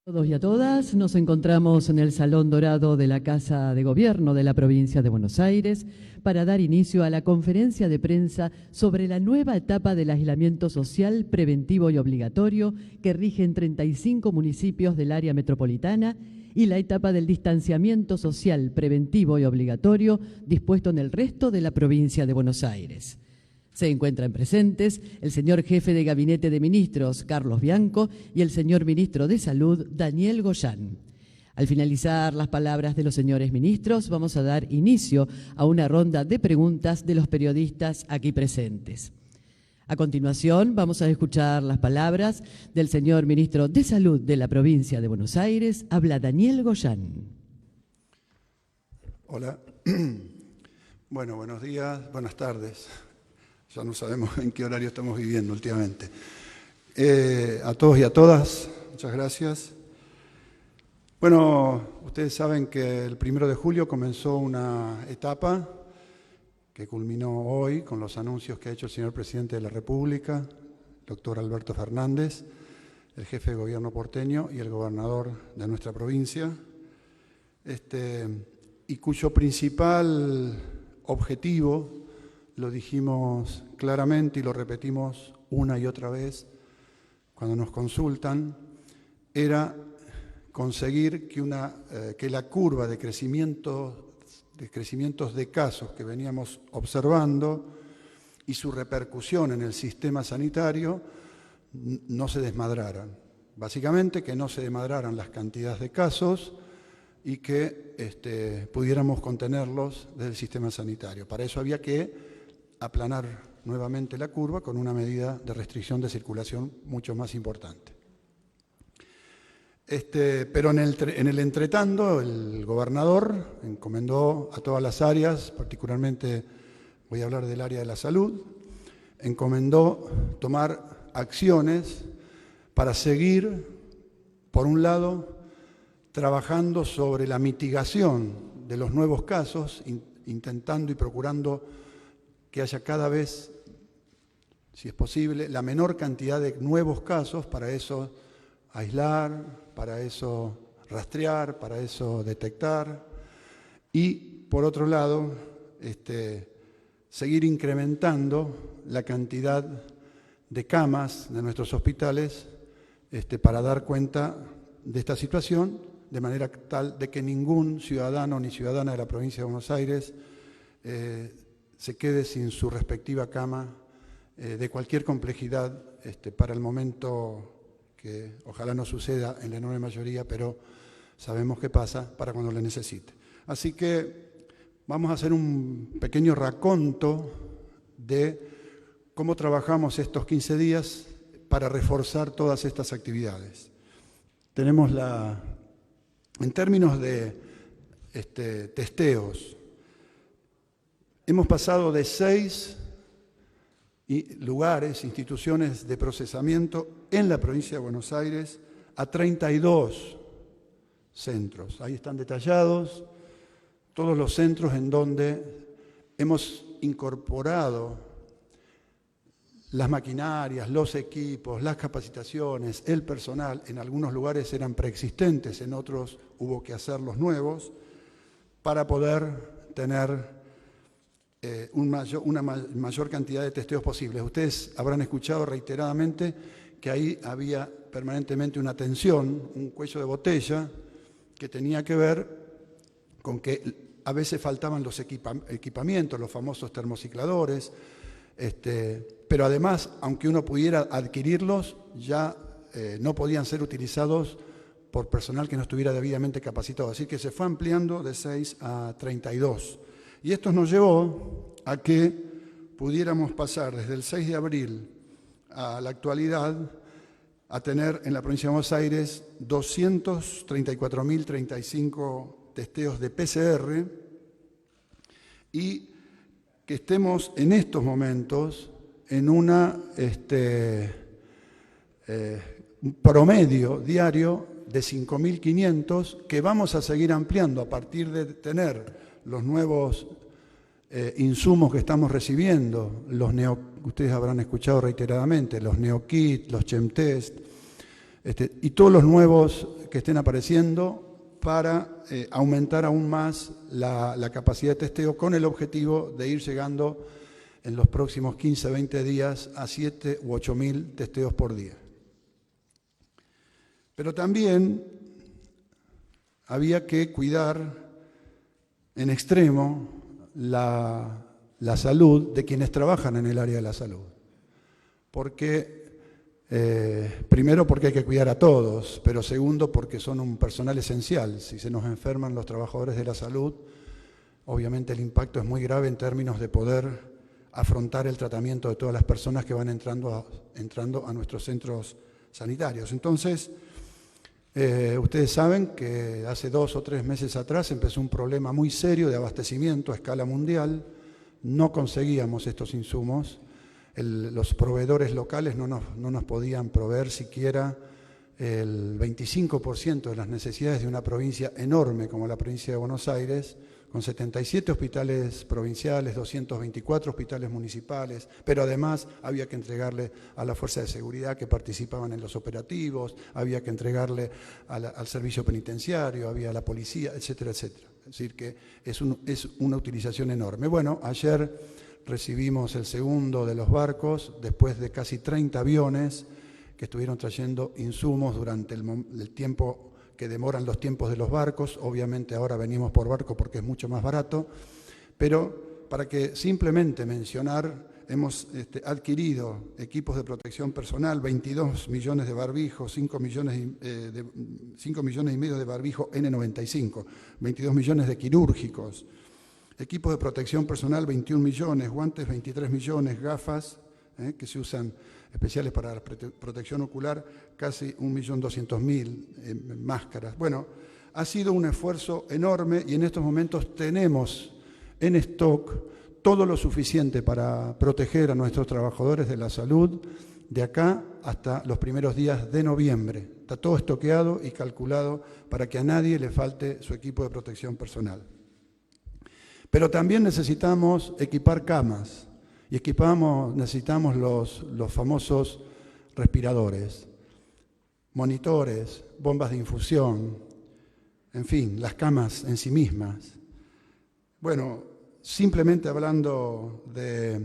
Todos y a todas, nos encontramos en el Salón Dorado de la Casa de Gobierno de la provincia de Buenos Aires para dar inicio a la conferencia de prensa sobre la nueva etapa del aislamiento social preventivo y obligatorio que rige en 35 municipios del área metropolitana y la etapa del distanciamiento social preventivo y obligatorio dispuesto en el resto de la provincia de Buenos Aires. Se encuentran presentes el señor jefe de Gabinete de Ministros, Carlos Bianco, y el señor ministro de Salud, Daniel Goyán. Al finalizar las palabras de los señores ministros, vamos a dar inicio a una ronda de preguntas de los periodistas aquí presentes. A continuación, vamos a escuchar las palabras del señor ministro de Salud de la provincia de Buenos Aires. Habla Daniel Goyán. Hola. Bueno, buenos días, buenas tardes. Ya no sabemos en qué horario estamos viviendo últimamente. A todos y a todas, muchas gracias. Bueno, ustedes saben que el 1 de julio comenzó una etapa que culminó hoy con los anuncios que ha hecho el señor presidente de la República, el doctor Alberto Fernández, el jefe de gobierno porteño y el gobernador de nuestra provincia, y cuyo principal objetivo, lo dijimos claramente y lo repetimos una y otra vez cuando nos consultan, era conseguir que la curva de crecimientos de casos que veníamos observando y su repercusión en el sistema sanitario no se desmadraran. Básicamente que no se desmadraran las cantidades de casos y que pudiéramos contenerlos desde el sistema sanitario. Para eso había que aplanar nuevamente la curva con una medida de restricción de circulación mucho más importante. Pero en el entretanto, el gobernador encomendó a todas las áreas, particularmente voy a hablar del área de la salud, encomendó tomar acciones para seguir, por un lado, trabajando sobre la mitigación de los nuevos casos, intentando y procurando que haya cada vez, si es posible, la menor cantidad de nuevos casos, para eso aislar, para eso rastrear, para eso detectar, y por otro lado, seguir incrementando la cantidad de camas de nuestros hospitales para dar cuenta de esta situación, de manera tal de que ningún ciudadano ni ciudadana de la provincia de Buenos Aires se quede sin su respectiva cama de cualquier complejidad para el momento que ojalá no suceda en la enorme mayoría, pero sabemos que pasa para cuando le necesite. Así que vamos a hacer un pequeño raconto de cómo trabajamos estos 15 días para reforzar todas estas actividades. Tenemos en términos de testeos, hemos pasado de 6 lugares, instituciones de procesamiento en la provincia de Buenos Aires a 32 centros. Ahí están detallados todos los centros en donde hemos incorporado las maquinarias, los equipos, las capacitaciones, el personal. En algunos lugares eran preexistentes, en otros hubo que hacerlos nuevos para poder tener una mayor cantidad de testeos posibles. Ustedes habrán escuchado reiteradamente que ahí había permanentemente una tensión, un cuello de botella, que tenía que ver con que a veces faltaban los equipamientos, los famosos termocicladores, pero además, aunque uno pudiera adquirirlos, ya no podían ser utilizados por personal que no estuviera debidamente capacitado. Así que se fue ampliando de 6 a 32. Y esto nos llevó a que pudiéramos pasar desde el 6 de abril a la actualidad a tener en la provincia de Buenos Aires 234.035 testeos de PCR y que estemos en estos momentos en un promedio diario de 5.500 que vamos a seguir ampliando a partir de tener los nuevos insumos que estamos recibiendo, ustedes habrán escuchado reiteradamente, los NeoKit, los ChemTest, y todos los nuevos que estén apareciendo para aumentar aún más la capacidad de testeo con el objetivo de ir llegando en los próximos 15, 20 días a 7 u 8.000 testeos por día. Pero también había que cuidar en extremo la salud de quienes trabajan en el área de la salud. Primero porque hay que cuidar a todos, pero segundo porque son un personal esencial. Si se nos enferman los trabajadores de la salud, obviamente el impacto es muy grave en términos de poder afrontar el tratamiento de todas las personas que van entrando a nuestros centros sanitarios. Entonces, ustedes saben que hace 2 o 3 meses atrás empezó un problema muy serio de abastecimiento a escala mundial. No conseguíamos estos insumos. Los proveedores locales no nos podían proveer siquiera el 25% de las necesidades de una provincia enorme como la provincia de Buenos Aires, con 77 hospitales provinciales, 224 hospitales municipales, pero además había que entregarle a la fuerza de seguridad que participaban en los operativos, había que entregarle al servicio penitenciario, había a la policía, etcétera, etcétera. Es decir, que es una utilización enorme. Bueno, ayer recibimos el segundo de los barcos, después de casi 30 aviones que estuvieron trayendo insumos durante el tiempo que demoran los tiempos de los barcos. Obviamente ahora venimos por barco porque es mucho más barato, pero para que simplemente mencionar, hemos adquirido equipos de protección personal, 22 millones de barbijos, 5 millones y medio de barbijos N95, 22 millones de quirúrgicos, equipos de protección personal 21 millones, guantes 23 millones, gafas que se usan especiales para la protección ocular, casi 1.200.000 máscaras. Bueno, ha sido un esfuerzo enorme y en estos momentos tenemos en stock todo lo suficiente para proteger a nuestros trabajadores de la salud de acá hasta los primeros días de noviembre. Está todo estoqueado y calculado para que a nadie le falte su equipo de protección personal. Pero también necesitamos equipar camas y necesitamos los famosos respiradores, monitores, bombas de infusión, en fin, las camas en sí mismas. Bueno, simplemente hablando de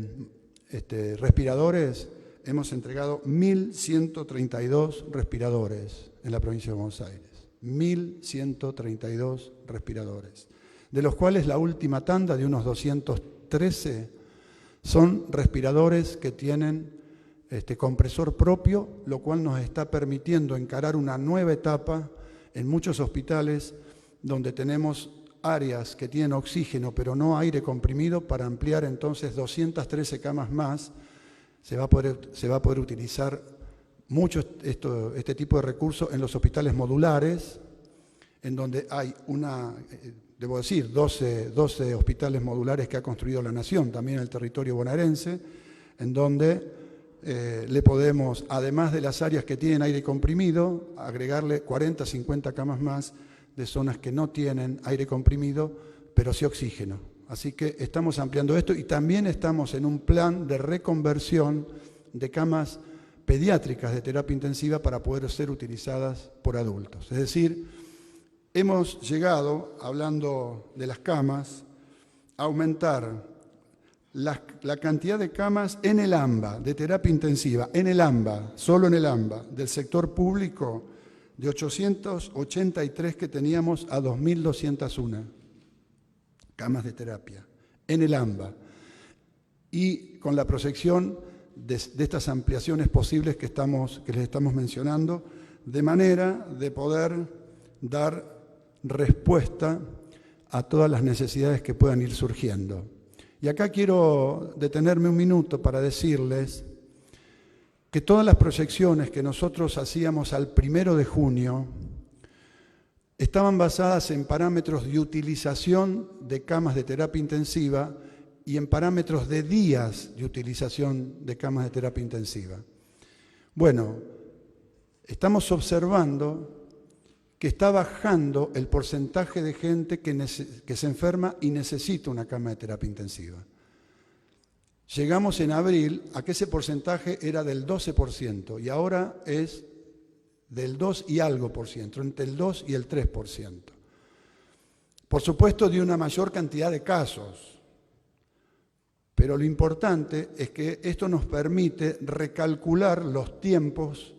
respiradores, hemos entregado 1.132 respiradores en la provincia de Buenos Aires. 1.132 respiradores, de los cuales la última tanda de unos 213 son respiradores que tienen compresor propio, lo cual nos está permitiendo encarar una nueva etapa en muchos hospitales donde tenemos áreas que tienen oxígeno pero no aire comprimido, para ampliar entonces 213 camas más. Se va a poder utilizar mucho este tipo de recursos en los hospitales modulares, en donde hay debo decir, 12 hospitales modulares que ha construido la Nación, también en el territorio bonaerense, en donde le podemos, además de las áreas que tienen aire comprimido, agregarle 40, 50 camas más de zonas que no tienen aire comprimido, pero sí oxígeno. Así que estamos ampliando esto y también estamos en un plan de reconversión de camas pediátricas de terapia intensiva para poder ser utilizadas por adultos. Es decir, hemos llegado, hablando de las camas, a aumentar la cantidad de camas en el AMBA, de terapia intensiva, en el AMBA, solo en el AMBA, del sector público, de 883 que teníamos a 2.201 camas de terapia, en el AMBA. Y con la proyección de estas ampliaciones posibles que les estamos mencionando, de manera de poder dar respuesta a todas las necesidades que puedan ir surgiendo. Y acá quiero detenerme un minuto para decirles que todas las proyecciones que nosotros hacíamos al 1 de junio estaban basadas en parámetros de utilización de camas de terapia intensiva y en parámetros de días de utilización de camas de terapia intensiva. Bueno, estamos observando que está bajando el porcentaje de gente que se enferma y necesita una cama de terapia intensiva. Llegamos en abril a que ese porcentaje era del 12% y ahora es del 2 y algo por ciento, entre el 2 y el 3%. Por supuesto, de una mayor cantidad de casos, pero lo importante es que esto nos permite recalcular los tiempos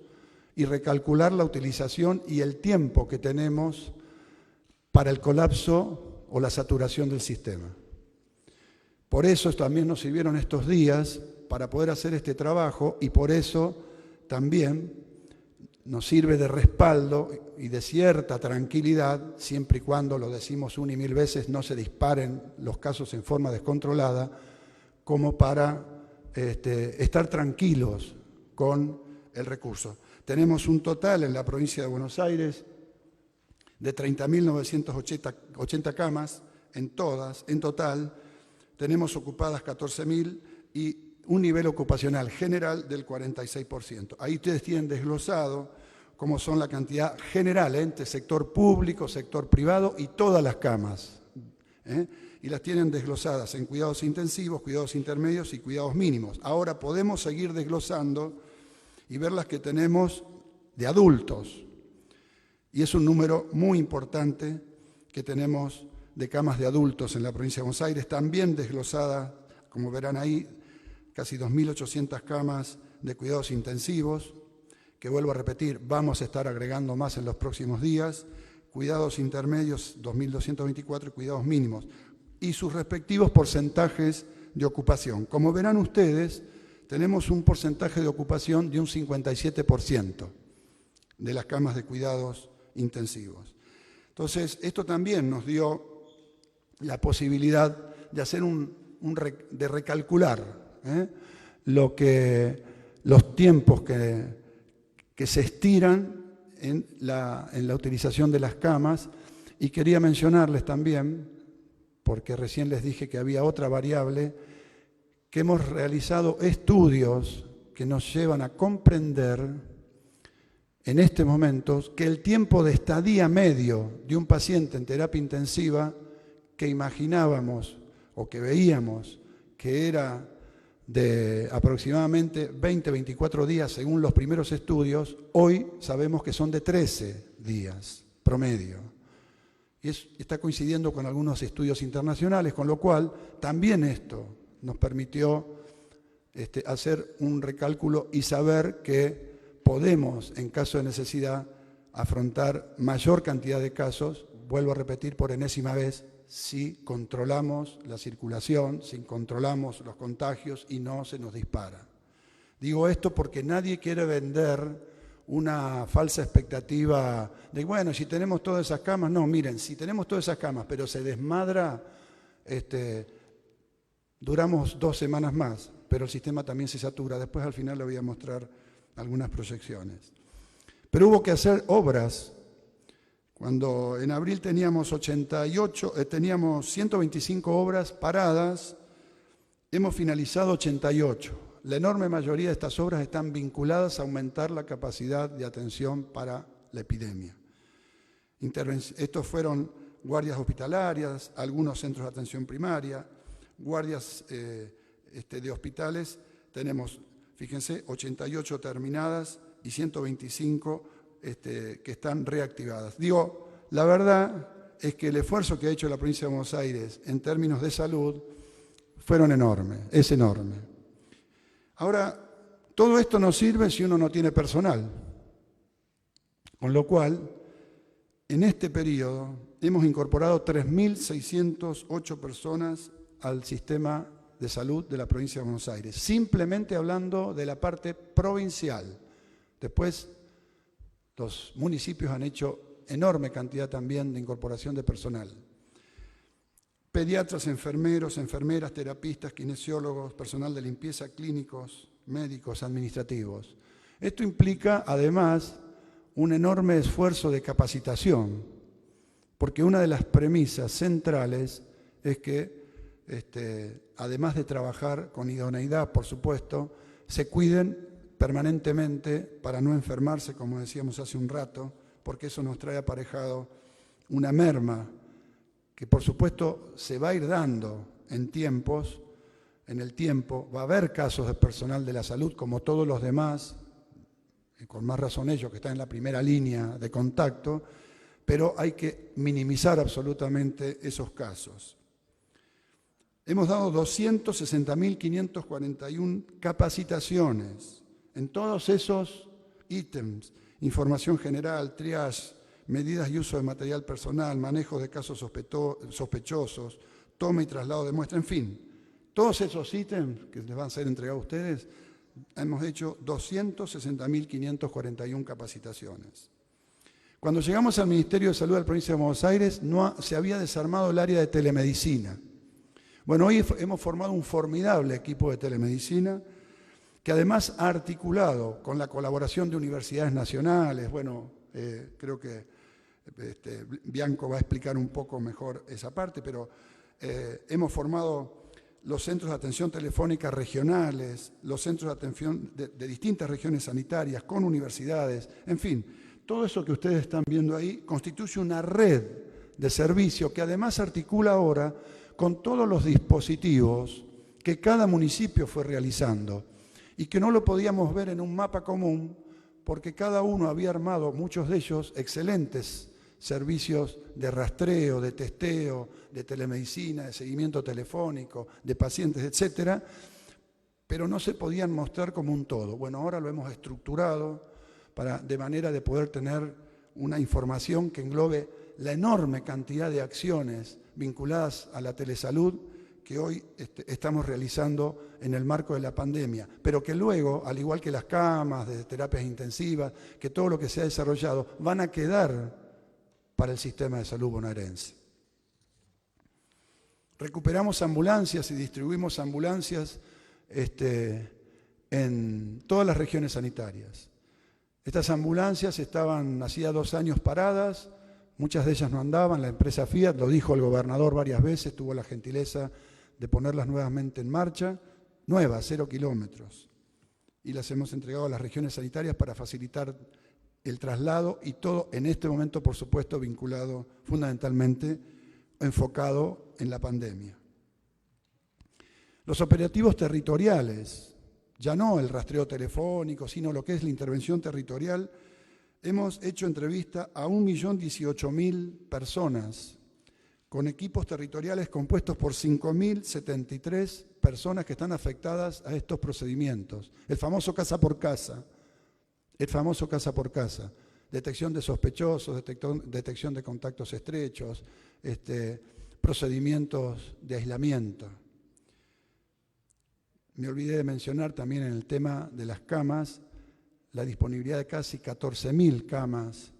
y recalcular la utilización y el tiempo que tenemos para el colapso o la saturación del sistema. Por eso también nos sirvieron estos días para poder hacer este trabajo y por eso también nos sirve de respaldo y de cierta tranquilidad, siempre y cuando, lo decimos una y mil veces, no se disparen los casos en forma descontrolada, como para estar tranquilos con el recurso. Tenemos un total en la provincia de Buenos Aires de 30.980 camas en todas, en total. Tenemos ocupadas 14.000 y un nivel ocupacional general del 46%. Ahí ustedes tienen desglosado cómo son la cantidad general entre sector público, sector privado y todas las camas. Y las tienen desglosadas en cuidados intensivos, cuidados intermedios y cuidados mínimos. Ahora podemos seguir desglosando y ver las que tenemos de adultos. Y es un número muy importante que tenemos de camas de adultos en la provincia de Buenos Aires, también desglosada, como verán ahí, casi 2.800 camas de cuidados intensivos, que vuelvo a repetir, vamos a estar agregando más en los próximos días, cuidados intermedios 2.224 y cuidados mínimos, y sus respectivos porcentajes de ocupación. Como verán ustedes, tenemos un porcentaje de ocupación de un 57% de las camas de cuidados intensivos. Entonces, esto también nos dio la posibilidad de hacer de recalcular los tiempos que se estiran en la utilización de las camas. Y quería mencionarles también, porque recién les dije que había otra variable, que hemos realizado estudios que nos llevan a comprender en este momento que el tiempo de estadía medio de un paciente en terapia intensiva que imaginábamos o que veíamos que era de aproximadamente 20-24 días según los primeros estudios, hoy sabemos que son de 13 días promedio. Y está coincidiendo con algunos estudios internacionales, con lo cual también esto nos permitió hacer un recálculo y saber que podemos, en caso de necesidad, afrontar mayor cantidad de casos, vuelvo a repetir por enésima vez, si controlamos la circulación, si controlamos los contagios y no se nos dispara. Digo esto porque nadie quiere vender una falsa expectativa de, bueno, si tenemos todas esas camas, no, miren, si tenemos todas esas camas, pero se desmadra, duramos 2 semanas más, pero el sistema también se satura. Después al final le voy a mostrar algunas proyecciones. Pero hubo que hacer obras. Cuando en abril teníamos 125 obras paradas, hemos finalizado 88. La enorme mayoría de estas obras están vinculadas a aumentar la capacidad de atención para la epidemia. Estos fueron guardias hospitalarias, algunos centros de atención primaria, guardias de hospitales. Tenemos, fíjense, 88 terminadas y 125 que están reactivadas. Digo, la verdad es que el esfuerzo que ha hecho la provincia de Buenos Aires en términos de salud es enorme. Ahora, todo esto no sirve si uno no tiene personal, con lo cual, en este periodo hemos incorporado 3.608 personas al sistema de salud de la provincia de Buenos Aires, simplemente hablando de la parte provincial. Después, los municipios han hecho enorme cantidad también de incorporación de personal. Pediatras, enfermeros, enfermeras, terapistas, kinesiólogos, personal de limpieza, clínicos, médicos, administrativos. Esto implica, además, un enorme esfuerzo de capacitación, porque una de las premisas centrales es que, además de trabajar con idoneidad, por supuesto, se cuiden permanentemente para no enfermarse, como decíamos hace un rato, porque eso nos trae aparejado una merma que por supuesto se va a ir dando en el tiempo, va a haber casos de personal de la salud como todos los demás, con más razón ellos que están en la primera línea de contacto, pero hay que minimizar absolutamente esos casos. Hemos dado 260.541 capacitaciones en todos esos ítems: información general, triage, medidas y uso de material personal, manejo de casos sospechosos, toma y traslado de muestra, en fin, todos esos ítems que les van a ser entregados a ustedes, hemos hecho 260.541 capacitaciones. Cuando llegamos al Ministerio de Salud de la Provincia de Buenos Aires, se había desarmado el área de telemedicina. Bueno, hoy hemos formado un formidable equipo de telemedicina que además ha articulado con la colaboración de universidades nacionales. Bueno, creo que Bianco va a explicar un poco mejor esa parte, pero hemos formado los centros de atención telefónica regionales, los centros de atención de distintas regiones sanitarias, con universidades, en fin. Todo eso que ustedes están viendo ahí constituye una red de servicio que además articula ahora con todos los dispositivos que cada municipio fue realizando y que no lo podíamos ver en un mapa común porque cada uno había armado, muchos de ellos, excelentes servicios de rastreo, de testeo, de telemedicina, de seguimiento telefónico, de pacientes, etcétera, pero no se podían mostrar como un todo. Bueno, ahora lo hemos estructurado de manera de poder tener una información que englobe la enorme cantidad de acciones vinculadas a la telesalud que hoy estamos realizando en el marco de la pandemia, pero que luego, al igual que las camas de terapias intensivas, que todo lo que se ha desarrollado, van a quedar para el sistema de salud bonaerense. Recuperamos ambulancias y distribuimos ambulancias en todas las regiones sanitarias. Estas ambulancias estaban hacía 2 años paradas, muchas de ellas no andaban, la empresa Fiat, lo dijo el gobernador varias veces, tuvo la gentileza de ponerlas nuevamente en marcha, nuevas, 0 kilómetros. Y las hemos entregado a las regiones sanitarias para facilitar el traslado y todo en este momento, por supuesto, vinculado fundamentalmente, enfocado en la pandemia. Los operativos territoriales, ya no el rastreo telefónico, sino lo que es la intervención territorial, hemos hecho entrevista a 1.018.000 personas con equipos territoriales compuestos por 5.073 personas que están afectadas a estos procedimientos. El famoso casa por casa, detección de sospechosos, detección de contactos estrechos, procedimientos de aislamiento. Me olvidé de mencionar también en el tema de las camas la disponibilidad de casi 14.000 camas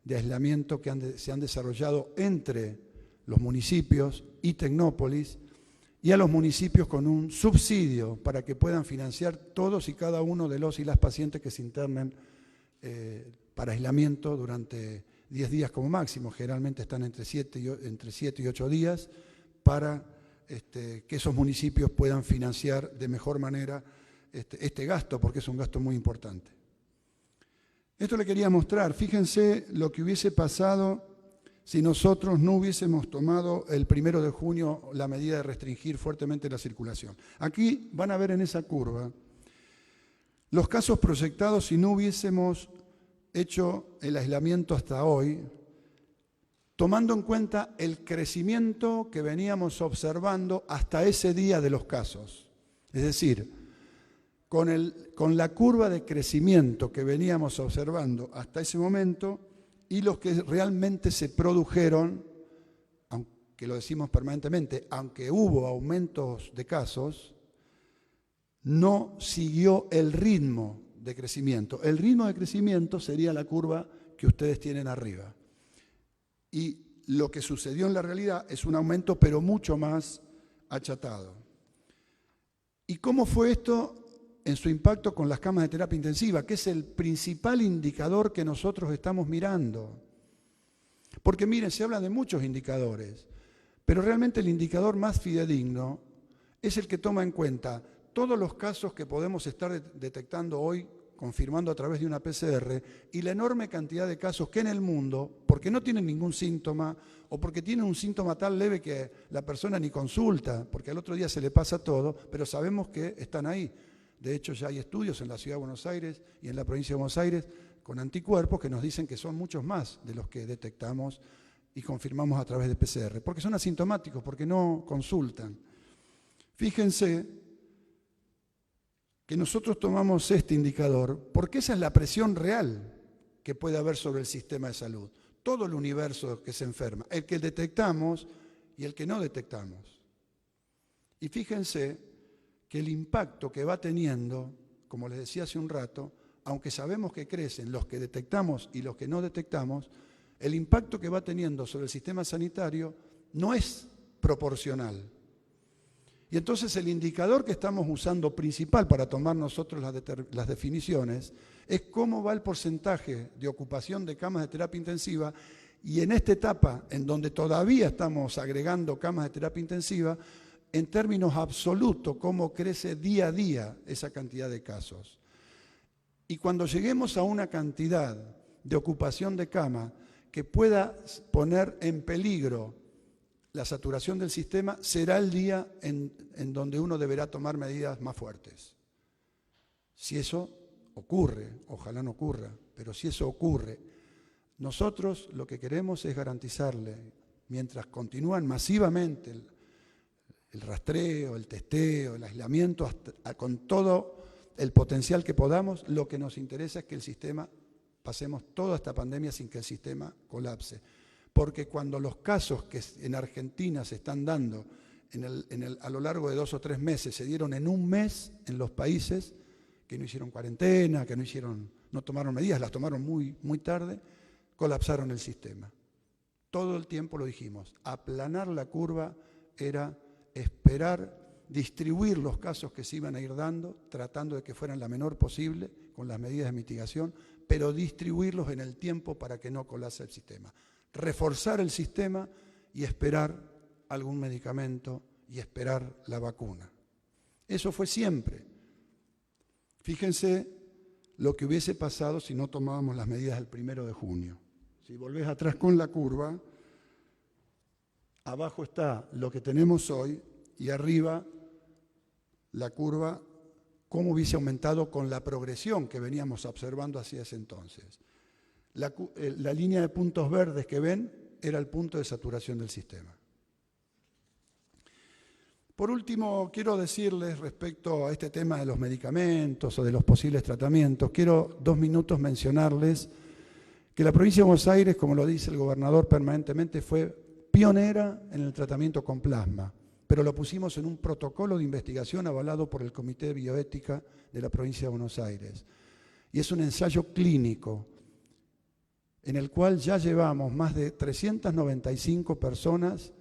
de aislamiento que se han desarrollado entre los municipios y Tecnópolis y a los municipios con un subsidio para que puedan financiar todos y cada uno de los y las pacientes que se internen para aislamiento durante 10 días como máximo. Generalmente están entre 7 y 8 días para que esos municipios puedan financiar de mejor manera este gasto, porque es un gasto muy importante. Esto le quería mostrar. Fíjense lo que hubiese pasado si nosotros no hubiésemos tomado el 1 de junio la medida de restringir fuertemente la circulación. Aquí van a ver en esa curva los casos proyectados si no hubiésemos hecho el aislamiento hasta hoy, tomando en cuenta el crecimiento que veníamos observando hasta ese día de los casos. Es decir, con la curva de crecimiento que veníamos observando hasta ese momento y los que realmente se produjeron, aunque lo decimos permanentemente, aunque hubo aumentos de casos, no siguió el ritmo de crecimiento. El ritmo de crecimiento sería la curva que ustedes tienen arriba. Y lo que sucedió en la realidad es un aumento, pero mucho más achatado. ¿Y cómo fue esto en su impacto con las camas de terapia intensiva, que es el principal indicador que nosotros estamos mirando? Porque miren, se habla de muchos indicadores, pero realmente el indicador más fidedigno es el que toma en cuenta todos los casos que podemos estar detectando hoy, confirmando a través de una PCR, y la enorme cantidad de casos que en el mundo, porque no tienen ningún síntoma, o porque tienen un síntoma tan leve que la persona ni consulta, porque al otro día se le pasa todo, pero sabemos que están ahí. De hecho, ya hay estudios en la Ciudad de Buenos Aires y en la provincia de Buenos Aires con anticuerpos que nos dicen que son muchos más de los que detectamos y confirmamos a través de PCR, porque son asintomáticos, porque no consultan. Fíjense que nosotros tomamos este indicador porque esa es la presión real que puede haber sobre el sistema de salud. Todo el universo que se enferma, el que detectamos y el que no detectamos. Y fíjense que el impacto que va teniendo, como les decía hace un rato, aunque sabemos que crecen los que detectamos y los que no detectamos, el impacto que va teniendo sobre el sistema sanitario no es proporcional. Y entonces el indicador que estamos usando principal para tomar nosotros las definiciones es cómo va el porcentaje de ocupación de camas de terapia intensiva, y en esta etapa en donde todavía estamos agregando camas de terapia intensiva, en términos absolutos, cómo crece día a día esa cantidad de casos. Y cuando lleguemos a una cantidad de ocupación de cama que pueda poner en peligro la saturación del sistema, será el día en donde uno deberá tomar medidas más fuertes. Si eso ocurre, ojalá no ocurra, pero si eso ocurre, nosotros lo que queremos es garantizarle, mientras continúan masivamente el rastreo, el testeo, el aislamiento, con todo el potencial que podamos, lo que nos interesa es que el sistema, pasemos toda esta pandemia sin que el sistema colapse. Porque cuando los casos que en Argentina se están dando a lo largo de 2 o 3 meses, se dieron en un mes en los países que no hicieron cuarentena, que no tomaron medidas, las tomaron muy, muy tarde, colapsaron el sistema. Todo el tiempo lo dijimos, aplanar la curva era esperar, distribuir los casos que se iban a ir dando, tratando de que fueran la menor posible con las medidas de mitigación, pero distribuirlos en el tiempo para que no colapse el sistema. Reforzar el sistema y esperar algún medicamento y esperar la vacuna. Eso fue siempre. Fíjense lo que hubiese pasado si no tomábamos las medidas del 1 de junio. Si volvés atrás con la curva, abajo está lo que tenemos hoy y arriba la curva, cómo hubiese aumentado con la progresión que veníamos observando hacia ese entonces. La línea de puntos verdes que ven era el punto de saturación del sistema. Por último, quiero decirles respecto a este tema de los medicamentos o de los posibles tratamientos, quiero 2 minutos mencionarles que la provincia de Buenos Aires, como lo dice el gobernador permanentemente, fue pionera en el tratamiento con plasma, pero lo pusimos en un protocolo de investigación avalado por el Comité de Bioética de la provincia de Buenos Aires. Y es un ensayo clínico en el cual ya llevamos más de 395 personas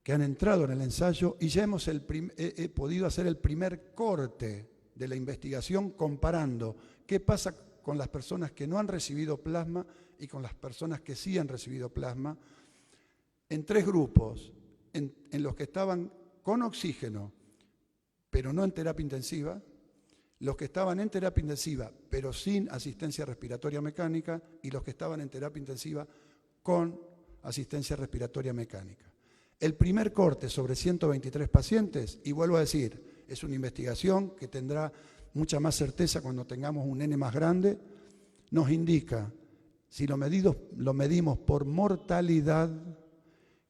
que han entrado en el ensayo y ya he podido hacer el primer corte de la investigación comparando qué pasa con las personas que no han recibido plasma y con las personas que sí han recibido plasma, en 3 grupos, en los que estaban con oxígeno, pero no en terapia intensiva, los que estaban en terapia intensiva, pero sin asistencia respiratoria mecánica, y los que estaban en terapia intensiva con asistencia respiratoria mecánica. El primer corte sobre 123 pacientes, y vuelvo a decir, es una investigación que tendrá mucha más certeza cuando tengamos un N más grande, nos indica, si lo medimos por mortalidad,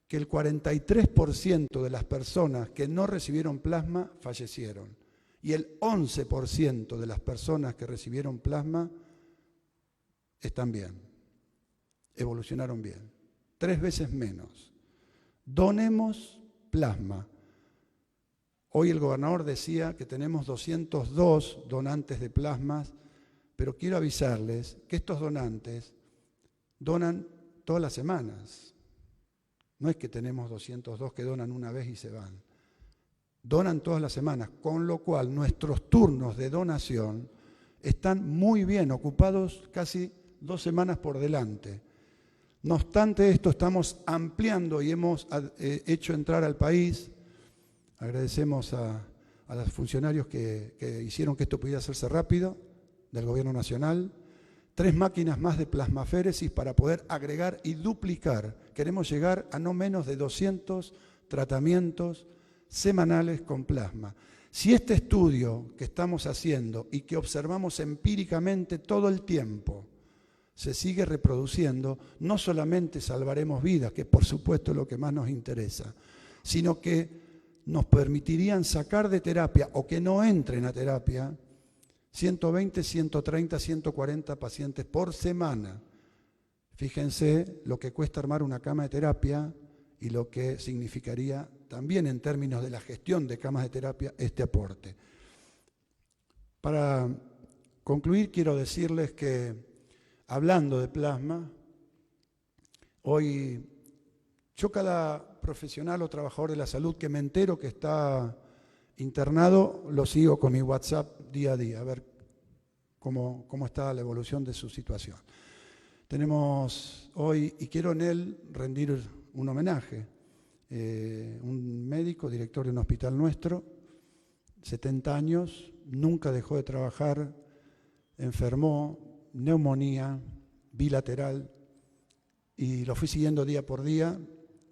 que el 43% de las personas que no recibieron plasma fallecieron y el 11% de las personas que recibieron plasma están bien, evolucionaron bien, 3 veces menos. Donemos plasma. Hoy el gobernador decía que tenemos 202 donantes de plasmas, pero quiero avisarles que estos donantes donan todas las semanas. No es que tenemos 202 que donan una vez y se van. Donan todas las semanas, con lo cual nuestros turnos de donación están muy bien ocupados, casi 2 semanas por delante. No obstante esto, estamos ampliando y hemos hecho entrar al país, agradecemos a los funcionarios que hicieron que esto pudiera hacerse rápido, del Gobierno Nacional, 3 máquinas más de plasmaféresis para poder agregar y duplicar. Queremos llegar a no menos de 200 tratamientos semanales con plasma. Si este estudio que estamos haciendo y que observamos empíricamente todo el tiempo se sigue reproduciendo, no solamente salvaremos vidas, que por supuesto es lo que más nos interesa, sino que nos permitirían sacar de terapia o que no entren a terapia 120, 130, 140 pacientes por semana. Fíjense lo que cuesta armar una cama de terapia y lo que significaría también en términos de la gestión de camas de terapia este aporte. Para concluir, quiero decirles que, hablando de plasma, hoy yo cada profesional o trabajador de la salud que me entero que está internado, lo sigo con mi WhatsApp día a día, a ver cómo está la evolución de su situación. Tenemos hoy, y quiero en él rendir un homenaje, un médico, director de un hospital nuestro, 70 años, nunca dejó de trabajar, enfermó, neumonía bilateral, y lo fui siguiendo día por día.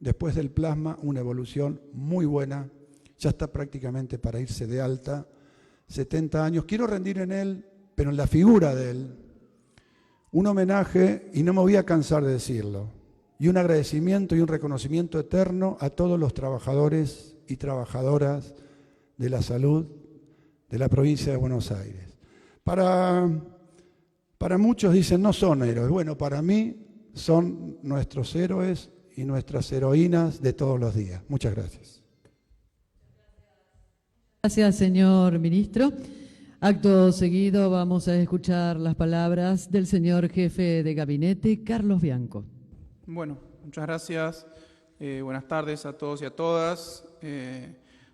Después del plasma, una evolución muy buena, ya está prácticamente para irse de alta, 70 años. Quiero rendir en él, pero en la figura de él, un homenaje, y no me voy a cansar de decirlo, y un agradecimiento y un reconocimiento eterno a todos los trabajadores y trabajadoras de la salud de la provincia de Buenos Aires. Para muchos dicen, no son héroes. Bueno, para mí son nuestros héroes y nuestras heroínas de todos los días. Muchas gracias. Gracias, señor ministro. Acto seguido vamos a escuchar las palabras del señor jefe de gabinete, Carlos Bianco. Bueno, muchas gracias. Buenas tardes a todos y a todas.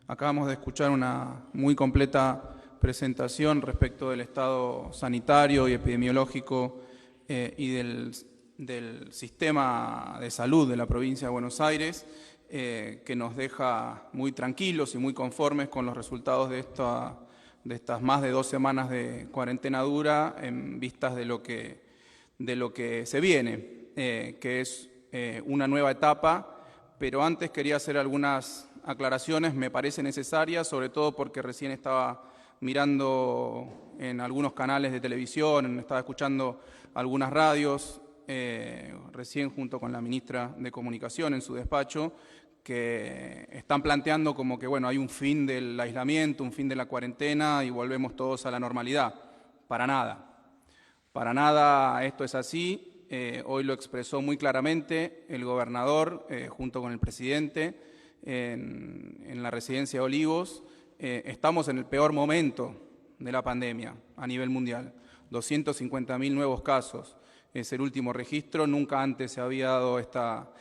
Acabamos de escuchar una muy completa presentación respecto del estado sanitario y epidemiológico y del sistema de salud de la provincia de Buenos Aires, que nos deja muy tranquilos y muy conformes con los resultados de estas más de 2 semanas de cuarentena dura en vistas de lo que se viene, que es una nueva etapa. Pero antes quería hacer algunas aclaraciones, me parece necesarias, sobre todo porque recién estaba mirando en algunos canales de televisión, estaba escuchando algunas radios, recién junto con la ministra de Comunicación en su despacho, que están planteando como que bueno, hay un fin del aislamiento, un fin de la cuarentena y volvemos todos a la normalidad. Para nada esto es así. Hoy lo expresó muy claramente el gobernador junto con el presidente en la residencia de Olivos. Estamos en el peor momento de la pandemia a nivel mundial. 250.000 nuevos casos. Es el último registro, nunca antes se había dado esta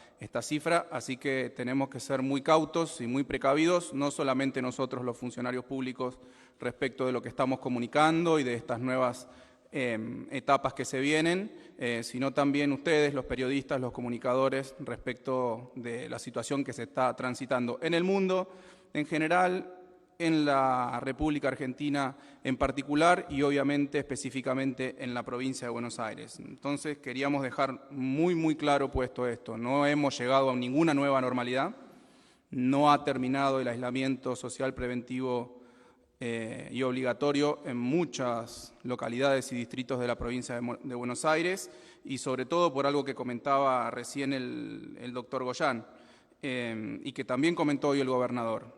cifra, así que tenemos que ser muy cautos y muy precavidos, no solamente nosotros los funcionarios públicos respecto de lo que estamos comunicando y de estas nuevas etapas que se vienen, sino también ustedes, los periodistas, los comunicadores, respecto de la situación que se está transitando en el mundo en general, en la República Argentina en particular y obviamente específicamente en la provincia de Buenos Aires. Entonces queríamos dejar muy claro puesto esto, no hemos llegado a ninguna nueva normalidad, no ha terminado el aislamiento social preventivo y obligatorio en muchas localidades y distritos de la provincia de Buenos Aires y sobre todo por algo que comentaba recién el doctor Goyán y que también comentó hoy el gobernador.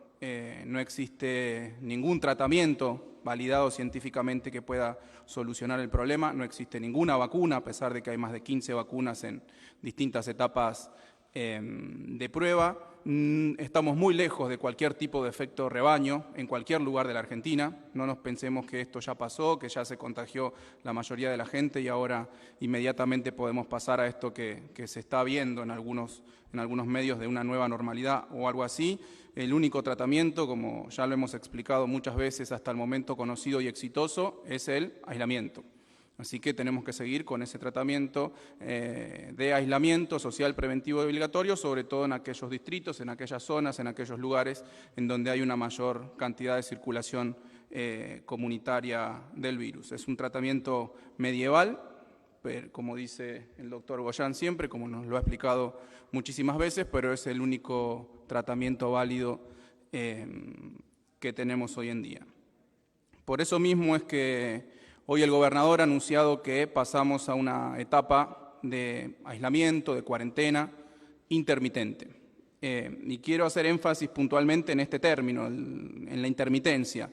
No existe ningún tratamiento validado científicamente que pueda solucionar el problema, no existe ninguna vacuna, a pesar de que hay más de 15 vacunas en distintas etapas de prueba. Estamos muy lejos de cualquier tipo de efecto rebaño en cualquier lugar de la Argentina. No nos pensemos que esto ya pasó, que ya se contagió la mayoría de la gente y ahora inmediatamente podemos pasar a esto que se está viendo en algunos medios de una nueva normalidad o algo así. El único tratamiento, como ya lo hemos explicado muchas veces hasta el momento conocido y exitoso, es el aislamiento. Así que tenemos que seguir con ese tratamiento de aislamiento social preventivo y obligatorio, sobre todo en aquellos distritos, en aquellas zonas, en aquellos lugares en donde hay una mayor cantidad de circulación comunitaria del virus. Es un tratamiento medieval, pero, como dice el doctor Goyán siempre, como nos lo ha explicado muchísimas veces, pero es el único tratamiento válido que tenemos hoy en día. Por eso mismo es que hoy el gobernador ha anunciado que pasamos a una etapa de aislamiento, de cuarentena intermitente. Y quiero hacer énfasis puntualmente en este término, en la intermitencia,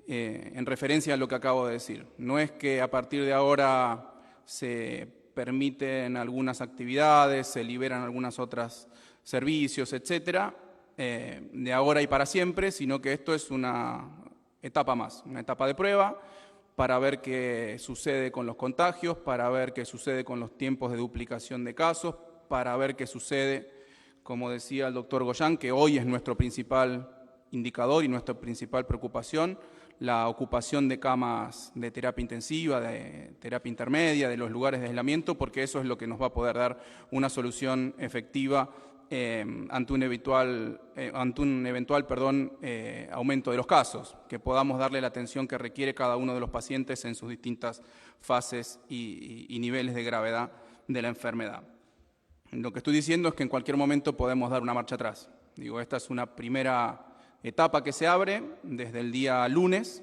en referencia a lo que acabo de decir. No es que a partir de ahora se permiten algunas actividades, se liberan algunos otros servicios, etcétera, de ahora y para siempre, sino que esto es una etapa más, una etapa de prueba para ver qué sucede con los contagios, para ver qué sucede con los tiempos de duplicación de casos, para ver qué sucede, como decía el doctor Goyán, que hoy es nuestro principal indicador y nuestra principal preocupación, la ocupación de camas de terapia intensiva, de terapia intermedia, de los lugares de aislamiento, porque eso es lo que nos va a poder dar una solución efectiva ante un eventual aumento de los casos, que podamos darle la atención que requiere cada uno de los pacientes en sus distintas fases y niveles de gravedad de la enfermedad. Lo que estoy diciendo es que en cualquier momento podemos dar una marcha atrás. Digo, esta es una primera etapa que se abre desde el día lunes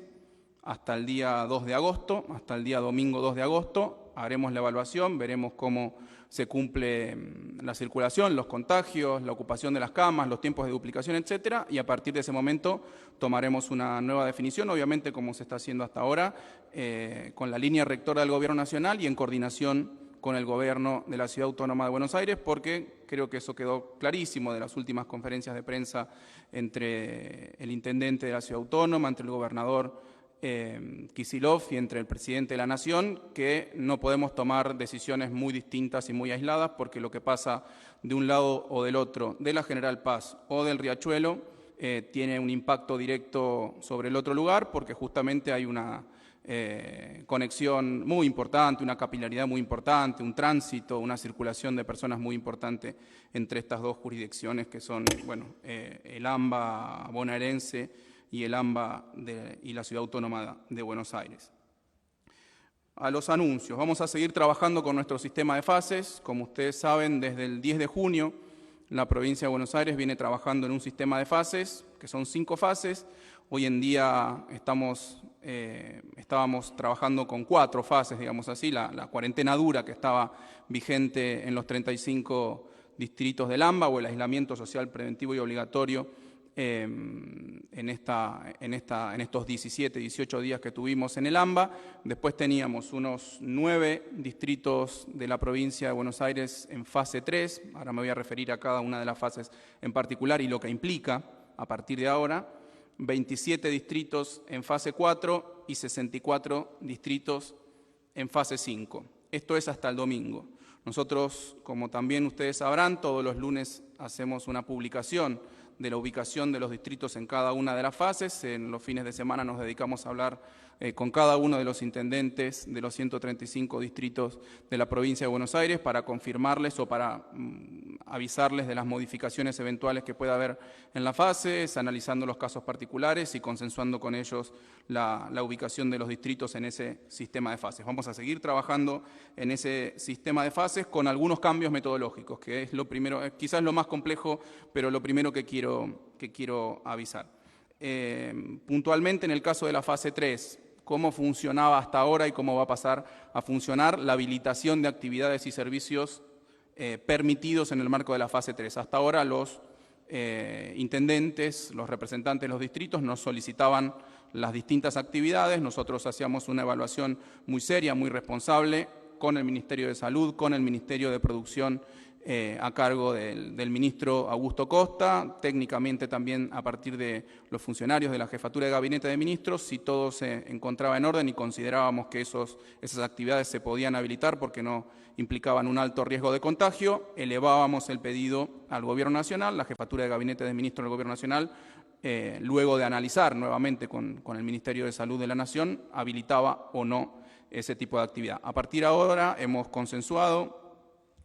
hasta el día 2 de agosto, hasta el día domingo 2 de agosto. Haremos la evaluación, veremos cómo se cumple la circulación, los contagios, la ocupación de las camas, los tiempos de duplicación, etcétera, y a partir de ese momento tomaremos una nueva definición, obviamente como se está haciendo hasta ahora, con la línea rectora del Gobierno Nacional y en coordinación con el Gobierno de la Ciudad Autónoma de Buenos Aires, porque creo que eso quedó clarísimo de las últimas conferencias de prensa entre el intendente de la Ciudad Autónoma, entre el gobernador Kicillof y entre el presidente de la Nación, que no podemos tomar decisiones muy distintas y muy aisladas, porque lo que pasa de un lado o del otro, de la General Paz o del Riachuelo, tiene un impacto directo sobre el otro lugar, porque justamente hay una conexión muy importante, una capilaridad muy importante, un tránsito, una circulación de personas muy importante entre estas dos jurisdicciones que son, el AMBA bonaerense y el AMBA y la Ciudad Autónoma de Buenos Aires. A los anuncios. Vamos a seguir trabajando con nuestro sistema de fases. Como ustedes saben, desde el 10 de junio la provincia de Buenos Aires viene trabajando en un sistema de fases, que son 5 fases. Hoy en día estábamos trabajando con 4 fases, digamos así, la cuarentena dura que estaba vigente en los 35 distritos del AMBA, o el aislamiento social preventivo y obligatorio en estos 17, 18 días que tuvimos en el AMBA. Después teníamos unos 9 distritos de la provincia de Buenos Aires en fase 3, ahora me voy a referir a cada una de las fases en particular y lo que implica a partir de ahora. 27 distritos en fase 4 y 64 distritos en fase 5. Esto es hasta el domingo. Nosotros, como también ustedes sabrán, todos los lunes hacemos una publicación de la ubicación de los distritos en cada una de las fases. En los fines de semana nos dedicamos a hablar con cada uno de los intendentes de los 135 distritos de la provincia de Buenos Aires para confirmarles o para avisarles de las modificaciones eventuales que pueda haber en las fases, analizando los casos particulares y consensuando con ellos la ubicación de los distritos en ese sistema de fases. Vamos a seguir trabajando en ese sistema de fases con algunos cambios metodológicos, que es lo primero, quizás lo más complejo, pero lo primero que quiero avisar. Puntualmente en el caso de la fase 3, cómo funcionaba hasta ahora y cómo va a pasar a funcionar la habilitación de actividades y servicios permitidos en el marco de la fase 3. Hasta ahora los intendentes, los representantes de los distritos nos solicitaban las distintas actividades, nosotros hacíamos una evaluación muy seria, muy responsable, con el Ministerio de Salud, con el Ministerio de Producción a cargo del ministro Augusto Costa, técnicamente también a partir de los funcionarios de la Jefatura de Gabinete de Ministros, si todo se encontraba en orden y considerábamos que esas actividades se podían habilitar porque no implicaban un alto riesgo de contagio, elevábamos el pedido al Gobierno Nacional, la Jefatura de Gabinete de Ministros del Gobierno Nacional, luego de analizar nuevamente con el Ministerio de Salud de la Nación, habilitaba o no ese tipo de actividad. A partir de ahora hemos consensuado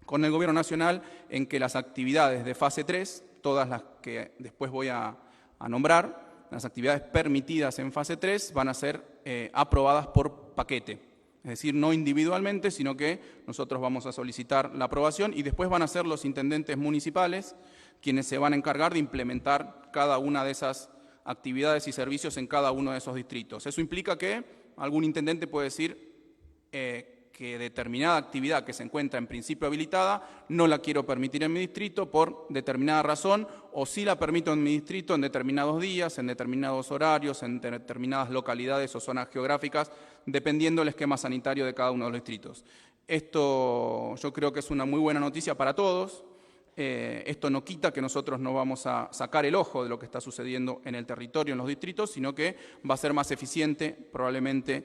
con el Gobierno Nacional en que las actividades de fase 3, todas las que después voy a nombrar, las actividades permitidas en fase 3 van a ser aprobadas por paquete, es decir, no individualmente, sino que nosotros vamos a solicitar la aprobación y después van a ser los intendentes municipales quienes se van a encargar de implementar cada una de esas actividades y servicios en cada uno de esos distritos. Eso implica que algún intendente puede decir que determinada actividad que se encuentra en principio habilitada no la quiero permitir en mi distrito por determinada razón, o sí la permito en mi distrito en determinados días, en determinados horarios, en determinadas localidades o zonas geográficas, dependiendo del esquema sanitario de cada uno de los distritos. Esto yo creo que es una muy buena noticia para todos. Esto no quita que nosotros no vamos a sacar el ojo de lo que está sucediendo en el territorio, en los distritos, sino que va a ser más eficiente probablemente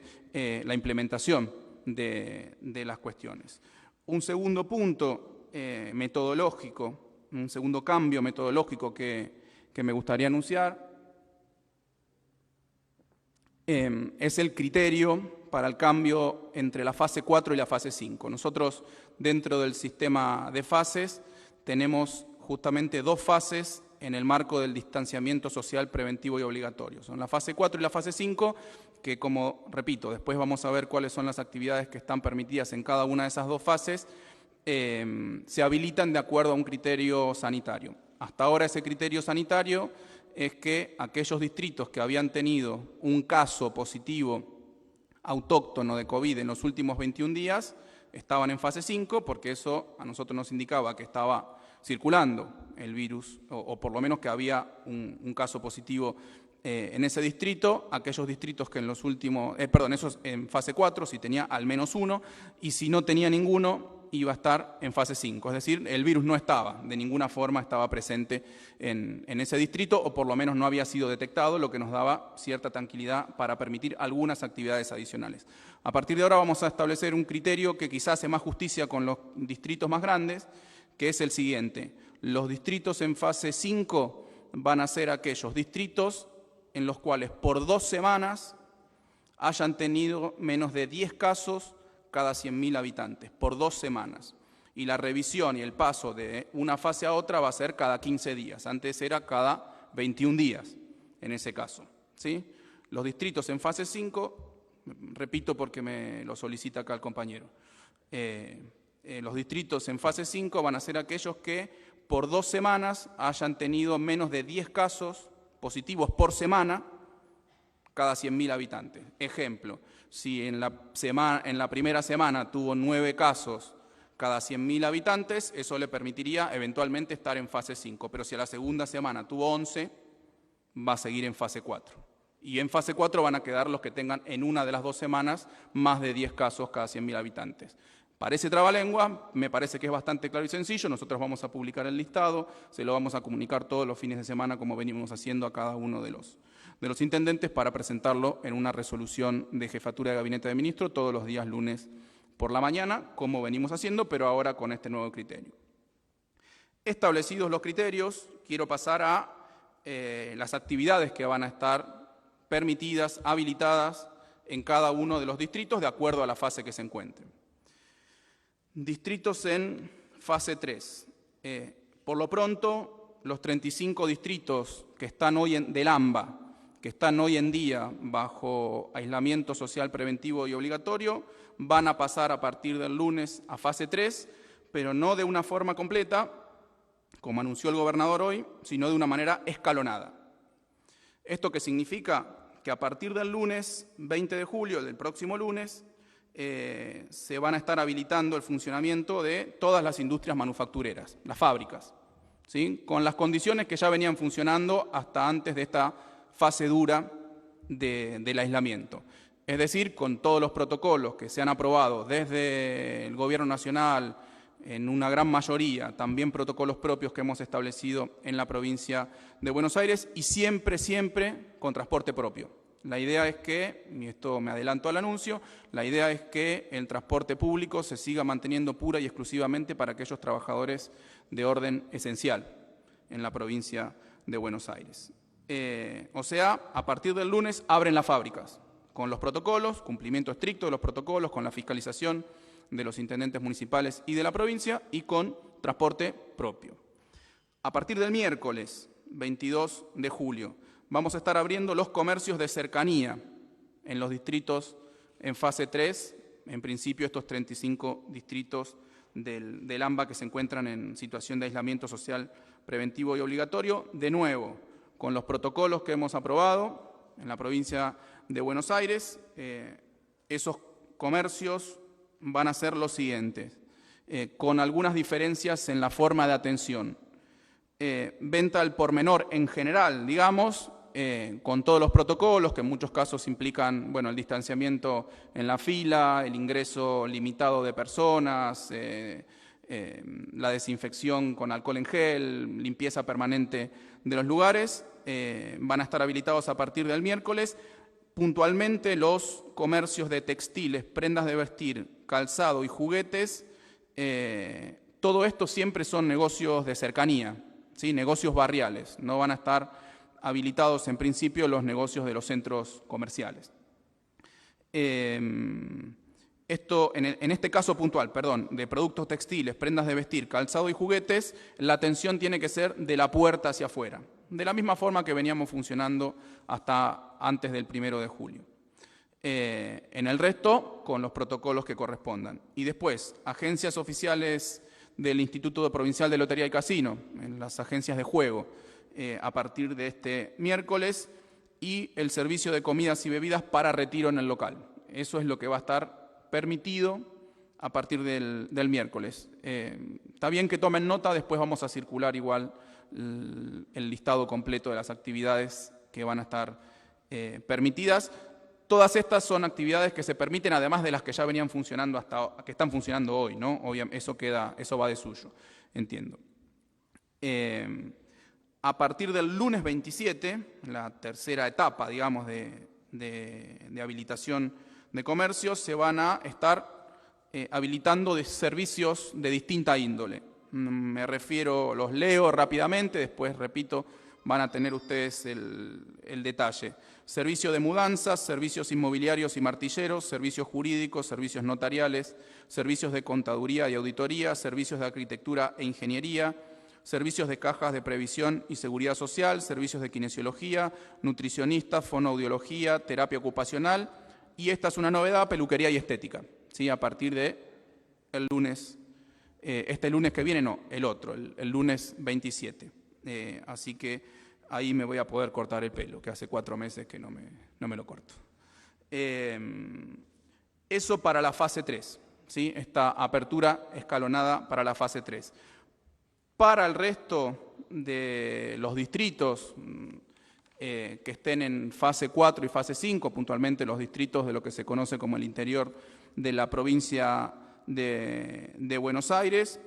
la implementación de las cuestiones. Un segundo punto metodológico, un segundo cambio metodológico que me gustaría anunciar es el criterio para el cambio entre la fase 4 y la fase 5. Nosotros, dentro del sistema de fases, tenemos justamente dos fases en el marco del distanciamiento social preventivo y obligatorio. Son la fase 4 y la fase 5, que, como repito, después vamos a ver cuáles son las actividades que están permitidas en cada una de esas dos fases, se habilitan de acuerdo a un criterio sanitario. Hasta ahora ese criterio sanitario es que aquellos distritos que habían tenido un caso positivo autóctono de COVID en los últimos 21 días estaban en fase 5, porque eso a nosotros nos indicaba que estaba circulando el virus, o por lo menos que había un caso positivo en ese distrito. Aquellos distritos que en los últimos, esos en fase 4, si tenía al menos uno, y si no tenía ninguno, iba a estar en fase 5. Es decir, el virus no estaba, de ninguna forma estaba presente en ese distrito, o por lo menos no había sido detectado, lo que nos daba cierta tranquilidad para permitir algunas actividades adicionales. A partir de ahora vamos a establecer un criterio que quizás hace más justicia con los distritos más grandes, que es el siguiente. Los distritos en fase 5 van a ser aquellos distritos en los cuales por 2 semanas hayan tenido menos de 10 casos cada 100.000 habitantes, por 2 semanas. Y la revisión y el paso de una fase a otra va a ser cada 15 días. Antes era cada 21 días, en ese caso, ¿sí? Los distritos en fase 5, repito porque me lo solicita acá el compañero, los distritos en fase 5 van a ser aquellos que por 2 semanas hayan tenido menos de 10 casos positivos por semana cada 100.000 habitantes. Ejemplo, si en la primera semana tuvo 9 casos cada 100.000 habitantes, eso le permitiría eventualmente estar en fase 5, pero si a la segunda semana tuvo 11, va a seguir en fase 4. Y en fase 4 van a quedar los que tengan en una de las 2 semanas más de 10 casos cada 100.000 habitantes. Parece trabalengua, me parece que es bastante claro y sencillo. Nosotros vamos a publicar el listado, se lo vamos a comunicar todos los fines de semana como venimos haciendo a cada uno de los intendentes para presentarlo en una resolución de jefatura de gabinete de ministro todos los días lunes por la mañana, como venimos haciendo, pero ahora con este nuevo criterio. Establecidos los criterios, quiero pasar a las actividades que van a estar permitidas, habilitadas en cada uno de los distritos de acuerdo a la fase que se encuentren. Distritos en fase 3. Por lo pronto, los 35 distritos que están hoy del AMBA, que están hoy en día bajo aislamiento social preventivo y obligatorio, van a pasar a partir del lunes a fase 3, pero no de una forma completa, como anunció el gobernador hoy, sino de una manera escalonada. ¿Esto qué significa? Que a partir del lunes 20 de julio, del próximo lunes, se van a estar habilitando el funcionamiento de todas las industrias manufactureras, las fábricas, ¿sí? Con las condiciones que ya venían funcionando hasta antes de esta fase dura del aislamiento. Es decir, con todos los protocolos que se han aprobado desde el Gobierno Nacional, en una gran mayoría, también protocolos propios que hemos establecido en la provincia de Buenos Aires, y siempre, siempre con transporte propio. La idea es que, y esto me adelanto al anuncio, la idea es que el transporte público se siga manteniendo pura y exclusivamente para aquellos trabajadores de orden esencial en la provincia de Buenos Aires. O sea, a partir del lunes abren las fábricas, con los protocolos, cumplimiento estricto de los protocolos, con la fiscalización de los intendentes municipales y de la provincia, y con transporte propio. A partir del miércoles 22 de julio, vamos a estar abriendo los comercios de cercanía en los distritos en fase 3, en principio estos 35 distritos del AMBA que se encuentran en situación de aislamiento social preventivo y obligatorio, de nuevo, Con los protocolos que hemos aprobado en la provincia de Buenos Aires, esos comercios van a ser los siguientes, con algunas diferencias en la forma de atención. Venta al por menor en general, digamos, con todos los protocolos que en muchos casos implican, bueno, el distanciamiento en la fila, el ingreso limitado de personas, la desinfección con alcohol en gel, limpieza permanente de los lugares, van a estar habilitados a partir del miércoles. Puntualmente los comercios de textiles, prendas de vestir, calzado y juguetes, todo esto siempre son negocios de cercanía, ¿sí? Negocios barriales, no van a estar habilitados en principio los negocios de los centros comerciales. Esto, en este caso puntual, de productos textiles, prendas de vestir, calzado y juguetes, la atención tiene que ser de la puerta hacia afuera, de la misma forma que veníamos funcionando hasta antes del 1 de julio. En el resto, con los protocolos que correspondan. Y después, agencias oficiales del Instituto Provincial de Lotería y Casino, en las agencias de juego, a partir de este miércoles, y el servicio de comidas y bebidas para retiro en el local. Eso es lo que va a estar permitido a partir del miércoles. Está bien que tomen nota, después vamos a circular igual el listado completo de las actividades que van a estar permitidas. Todas estas son actividades que se permiten, además de las que ya venían funcionando que están funcionando hoy, ¿no? Obviamente, eso va de suyo, entiendo. A partir del lunes 27, la tercera etapa, digamos, de habilitación de comercios, se van a estar habilitando de servicios de distinta índole. Me refiero, los leo rápidamente, después, repito, van a tener ustedes el detalle. Servicio de mudanzas, servicios inmobiliarios y martilleros, servicios jurídicos, servicios notariales, servicios de contaduría y auditoría, servicios de arquitectura e ingeniería, servicios de cajas de previsión y seguridad social, servicios de kinesiología, nutricionistas, fonoaudiología, terapia ocupacional, y esta es una novedad, peluquería y estética, ¿sí? A partir de el lunes, este lunes que viene, no, el otro, el lunes 27. Así que ahí me voy a poder cortar el pelo, que hace 4 meses que no me lo corto. Eso para la fase 3, ¿sí? Esta apertura escalonada para la fase 3. Para el resto de los distritos que estén en fase 4 y fase 5, puntualmente los distritos de lo que se conoce como el interior de la provincia de Buenos Aires,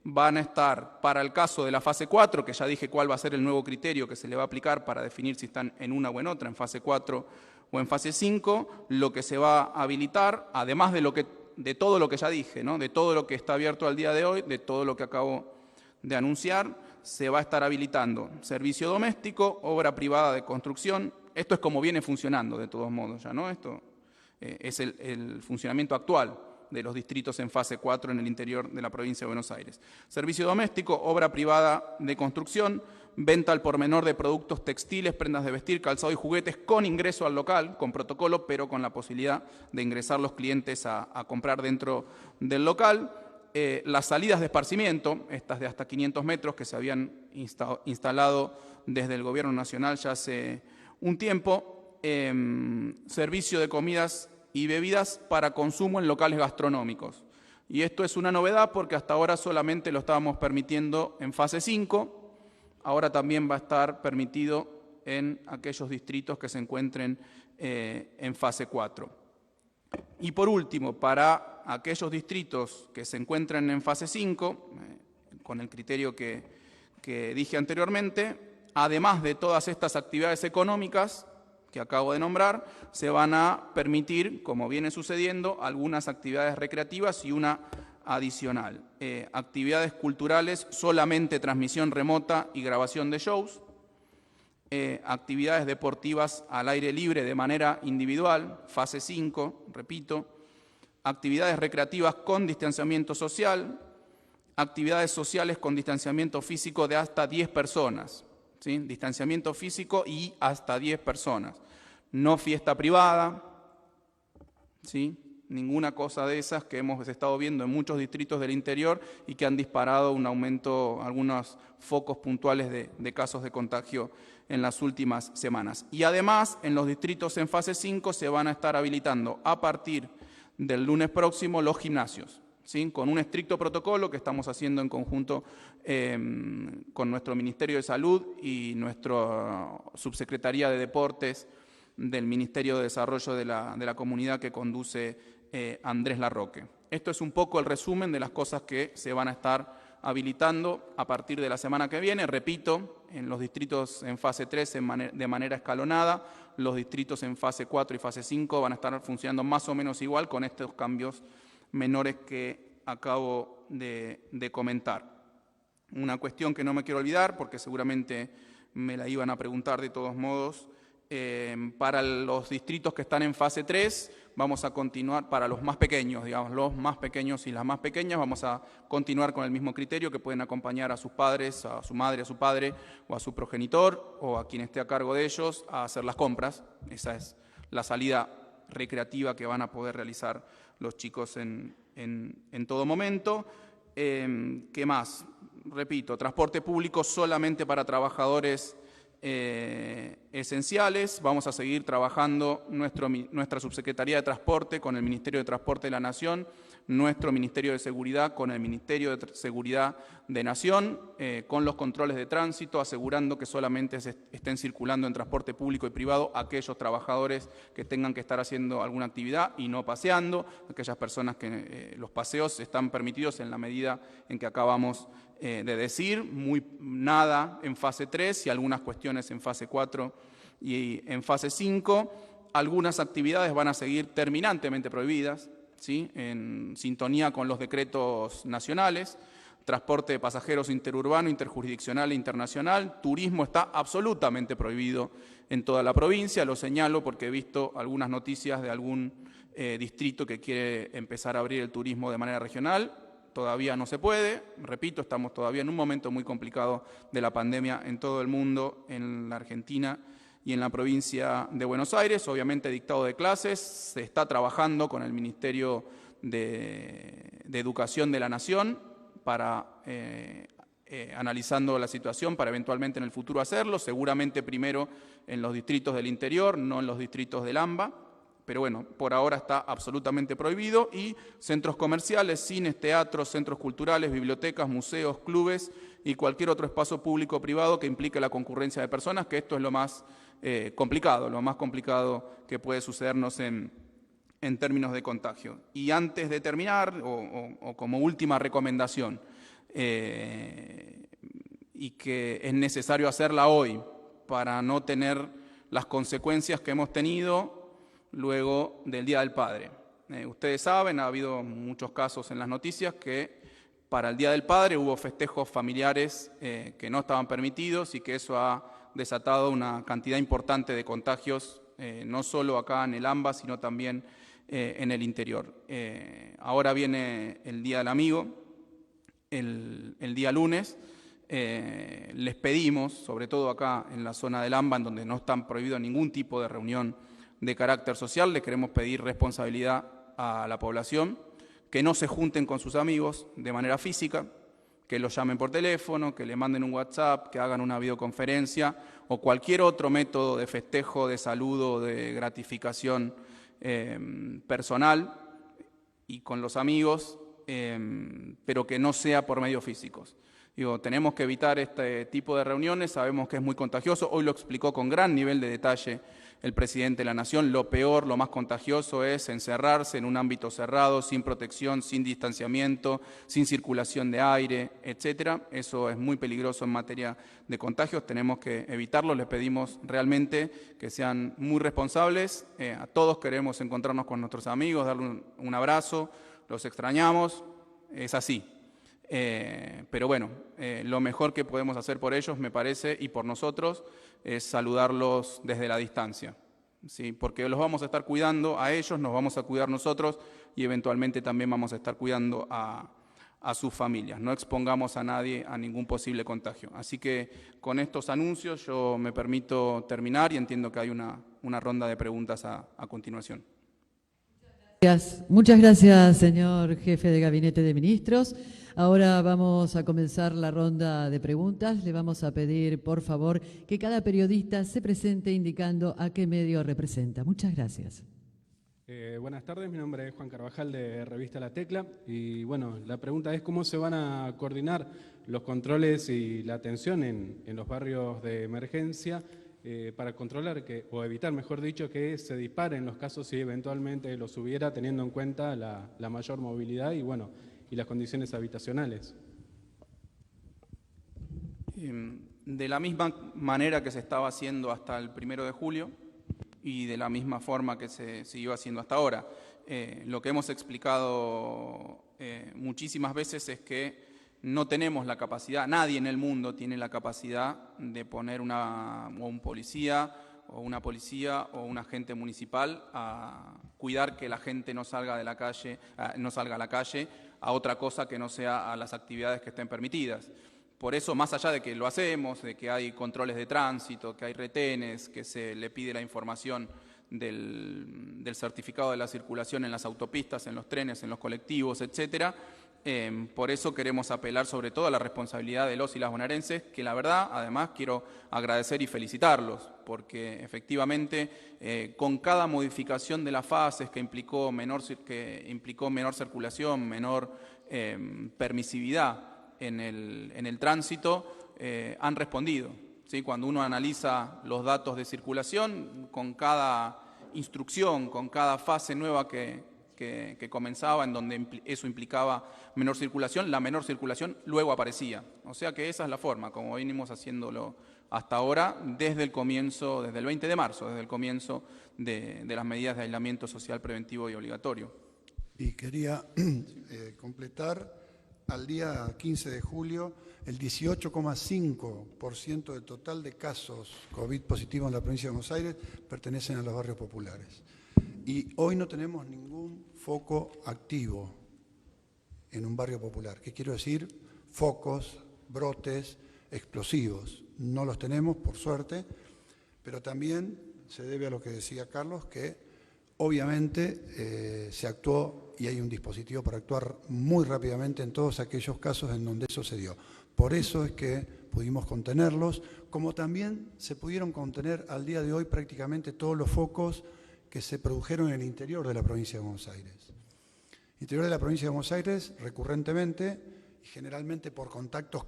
van a estar, para el caso de la fase 4, que ya dije cuál va a ser el nuevo criterio que se le va a aplicar para definir si están en una o en otra, en fase 4 o en fase 5, lo que se va a habilitar, además de todo lo que ya dije, ¿no? De todo lo que está abierto al día de hoy, de todo lo que acabo de anunciar, se va a estar habilitando servicio doméstico, obra privada de construcción. Esto es como viene funcionando, de todos modos, ya, ¿no? Esto es el funcionamiento actual de los distritos en fase 4 en el interior de la provincia de Buenos Aires. Servicio doméstico, obra privada de construcción, venta al por menor de productos textiles, prendas de vestir, calzado y juguetes con ingreso al local, con protocolo, pero con la posibilidad de ingresar los clientes a comprar dentro del local. Las salidas de esparcimiento, estas de hasta 500 metros que se habían instalado desde el Gobierno Nacional ya hace un tiempo. Servicio de comidas y bebidas para consumo en locales gastronómicos. Y esto es una novedad porque hasta ahora solamente lo estábamos permitiendo en fase 5, ahora también va a estar permitido en aquellos distritos que se encuentren en fase 4. Y por último, para aquellos distritos que se encuentren en fase 5, con el criterio que dije anteriormente, además de todas estas actividades económicas que acabo de nombrar, se van a permitir, como viene sucediendo, algunas actividades recreativas y una adicional. Actividades culturales, solamente transmisión remota y grabación de shows. Actividades deportivas al aire libre de manera individual, fase 5, repito. Actividades recreativas con distanciamiento social. Actividades sociales con distanciamiento físico de hasta 10 personas. ¿Sí? Distanciamiento físico y hasta 10 personas. No fiesta privada, ¿sí? ninguna cosa de esas que hemos estado viendo en muchos distritos del interior y que han disparado un aumento, algunos focos puntuales de casos de contagio en las últimas semanas. Y además, en los distritos en fase 5 se van a estar habilitando a partir del lunes próximo los gimnasios, ¿sí? Con un estricto protocolo que estamos haciendo en conjunto con nuestro Ministerio de Salud y nuestra Subsecretaría de Deportes del Ministerio de Desarrollo de la Comunidad que conduce Andrés Larroque. Esto es un poco el resumen de las cosas que se van a estar habilitando a partir de la semana que viene. Repito, en los distritos en fase 3 de manera escalonada, los distritos en fase 4 y fase 5 van a estar funcionando más o menos igual con estos cambios menores que acabo de comentar. Una cuestión que no me quiero olvidar, porque seguramente me la iban a preguntar de todos modos, para los distritos que están en fase 3, vamos a continuar, para los más pequeños, digamos, los más pequeños y las más pequeñas, vamos a continuar con el mismo criterio, que pueden acompañar a sus padres, a su madre, a su padre, o a su progenitor, o a quien esté a cargo de ellos, a hacer las compras. Esa es la salida recreativa que van a poder realizar los chicos en todo momento. ¿Qué más? Repito, transporte público solamente para trabajadores esenciales. Vamos a seguir trabajando nuestra Subsecretaría de Transporte con el Ministerio de Transporte de la Nación, nuestro Ministerio de Seguridad con el Ministerio de Seguridad de Nación, con los controles de tránsito, asegurando que solamente estén circulando en transporte público y privado aquellos trabajadores que tengan que estar haciendo alguna actividad y no paseando, aquellas personas que los paseos están permitidos en la medida en que acabamos de decir, nada en fase 3 y algunas cuestiones en fase 4 y en fase 5. Algunas actividades van a seguir terminantemente prohibidas, ¿sí? En sintonía con los decretos nacionales. Transporte de pasajeros interurbano, interjurisdiccional e internacional. Turismo está absolutamente prohibido en toda la provincia. Lo señalo porque he visto algunas noticias de algún distrito que quiere empezar a abrir el turismo de manera regional. Todavía no se puede, repito, estamos todavía en un momento muy complicado de la pandemia en todo el mundo, en la Argentina y en la provincia de Buenos Aires. Obviamente dictado de clases, se está trabajando con el Ministerio de Educación de la Nación para analizando la situación para eventualmente en el futuro hacerlo, seguramente primero en los distritos del interior, no en los distritos del AMBA. Pero bueno, por ahora está absolutamente prohibido, y centros comerciales, cines, teatros, centros culturales, bibliotecas, museos, clubes y cualquier otro espacio público o privado que implique la concurrencia de personas, que esto es lo más complicado que puede sucedernos en términos de contagio. Y antes de terminar, o como última recomendación, y que es necesario hacerla hoy para no tener las consecuencias que hemos tenido luego del Día del Padre. Ustedes saben, ha habido muchos casos en las noticias que para el Día del Padre hubo festejos familiares que no estaban permitidos y que eso ha desatado una cantidad importante de contagios, no solo acá en el AMBA, sino también en el interior. Ahora viene el Día del Amigo, el día lunes. Les pedimos, sobre todo acá en la zona del AMBA, en donde no está prohibido ningún tipo de reunión de carácter social, le queremos pedir responsabilidad a la población, que no se junten con sus amigos de manera física, que los llamen por teléfono, que le manden un WhatsApp, que hagan una videoconferencia o cualquier otro método de festejo, de saludo, de gratificación personal y con los amigos, pero que no sea por medios físicos. Digo, tenemos que evitar este tipo de reuniones, sabemos que es muy contagioso, hoy lo explicó con gran nivel de detalle el presidente de la Nación. Lo peor, lo más contagioso es encerrarse en un ámbito cerrado, sin protección, sin distanciamiento, sin circulación de aire, etcétera. Eso es muy peligroso en materia de contagios, tenemos que evitarlo. Les pedimos realmente que sean muy responsables. A todos queremos encontrarnos con nuestros amigos, darle un abrazo, los extrañamos, es así. Pero bueno, lo mejor que podemos hacer por ellos, me parece, y por nosotros, es saludarlos desde la distancia, ¿sí? Porque los vamos a estar cuidando a ellos, nos vamos a cuidar nosotros y eventualmente también vamos a estar cuidando a sus familias. No expongamos a nadie a ningún posible contagio. Así que con estos anuncios yo me permito terminar y entiendo que hay una ronda de preguntas a continuación. Muchas gracias, señor jefe de Gabinete de Ministros. Ahora vamos a comenzar la ronda de preguntas. Le vamos a pedir, por favor, que cada periodista se presente indicando a qué medio representa. Muchas gracias. Buenas tardes, mi nombre es Juan Carvajal de Revista La Tecla y bueno, la pregunta es cómo se van a coordinar los controles y la atención en los barrios de emergencia para controlar o evitar, mejor dicho, que se disparen los casos si eventualmente los hubiera, teniendo en cuenta la mayor movilidad y bueno, y las condiciones habitacionales. De la misma manera que se estaba haciendo hasta el 1 de julio y de la misma forma que se siguió haciendo hasta ahora. Lo que hemos explicado muchísimas veces es que no tenemos la capacidad, nadie en el mundo tiene la capacidad de poner un policía o un agente municipal a cuidar que la gente no salga de la calle, no salga a la calle a otra cosa que no sea a las actividades que estén permitidas. Por eso, más allá de que lo hacemos, de que hay controles de tránsito, que hay retenes, que se le pide la información del certificado de la circulación en las autopistas, en los trenes, en los colectivos, etcétera, por eso queremos apelar sobre todo a la responsabilidad de los y las bonaerenses, que la verdad, además, quiero agradecer y felicitarlos, porque efectivamente con cada modificación de las fases que implicó menor circulación, menor permisividad en el tránsito, han respondido. ¿Sí? Cuando uno analiza los datos de circulación, con cada instrucción, con cada fase nueva que comenzaba, en donde eso implicaba menor circulación, la menor circulación luego aparecía. O sea que esa es la forma, como venimos haciéndolo hasta ahora, desde el comienzo, desde el 20 de marzo, desde el comienzo de las medidas de aislamiento social preventivo y obligatorio. Y quería completar, al día 15 de julio, el 18,5% del total de casos COVID positivos en la provincia de Buenos Aires pertenecen a los barrios populares. Y hoy no tenemos ningún foco activo en un barrio popular. ¿Qué quiero decir? Focos, brotes, explosivos. No los tenemos, por suerte, pero también se debe a lo que decía Carlos, que obviamente se actuó y hay un dispositivo para actuar muy rápidamente en todos aquellos casos en donde eso se dio. Por eso es que pudimos contenerlos, como también se pudieron contener al día de hoy prácticamente todos los focos que se produjeron en el interior de la provincia de Buenos Aires. El interior de la provincia de Buenos Aires, recurrentemente, y generalmente por contactos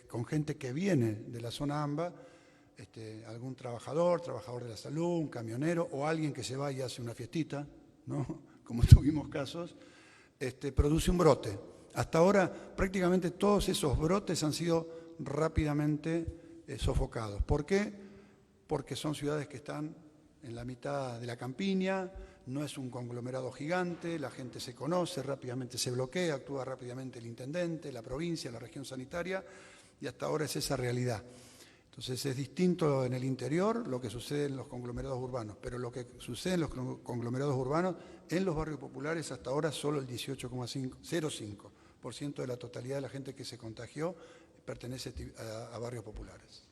con gente que viene de la zona AMBA, algún trabajador de la salud, un camionero o alguien que se va y hace una fiestita, ¿no? Como tuvimos casos, produce un brote. Hasta ahora prácticamente todos esos brotes han sido rápidamente sofocados. ¿Por qué? Porque son ciudades que están en la mitad de la campiña, no es un conglomerado gigante, la gente se conoce, rápidamente se bloquea, actúa rápidamente el intendente, la provincia, la región sanitaria, y hasta ahora es esa realidad. Entonces es distinto en el interior lo que sucede en los conglomerados urbanos, pero lo que sucede en los conglomerados urbanos, en los barrios populares, hasta ahora solo el 18,05% de la totalidad de la gente que se contagió pertenece a barrios populares.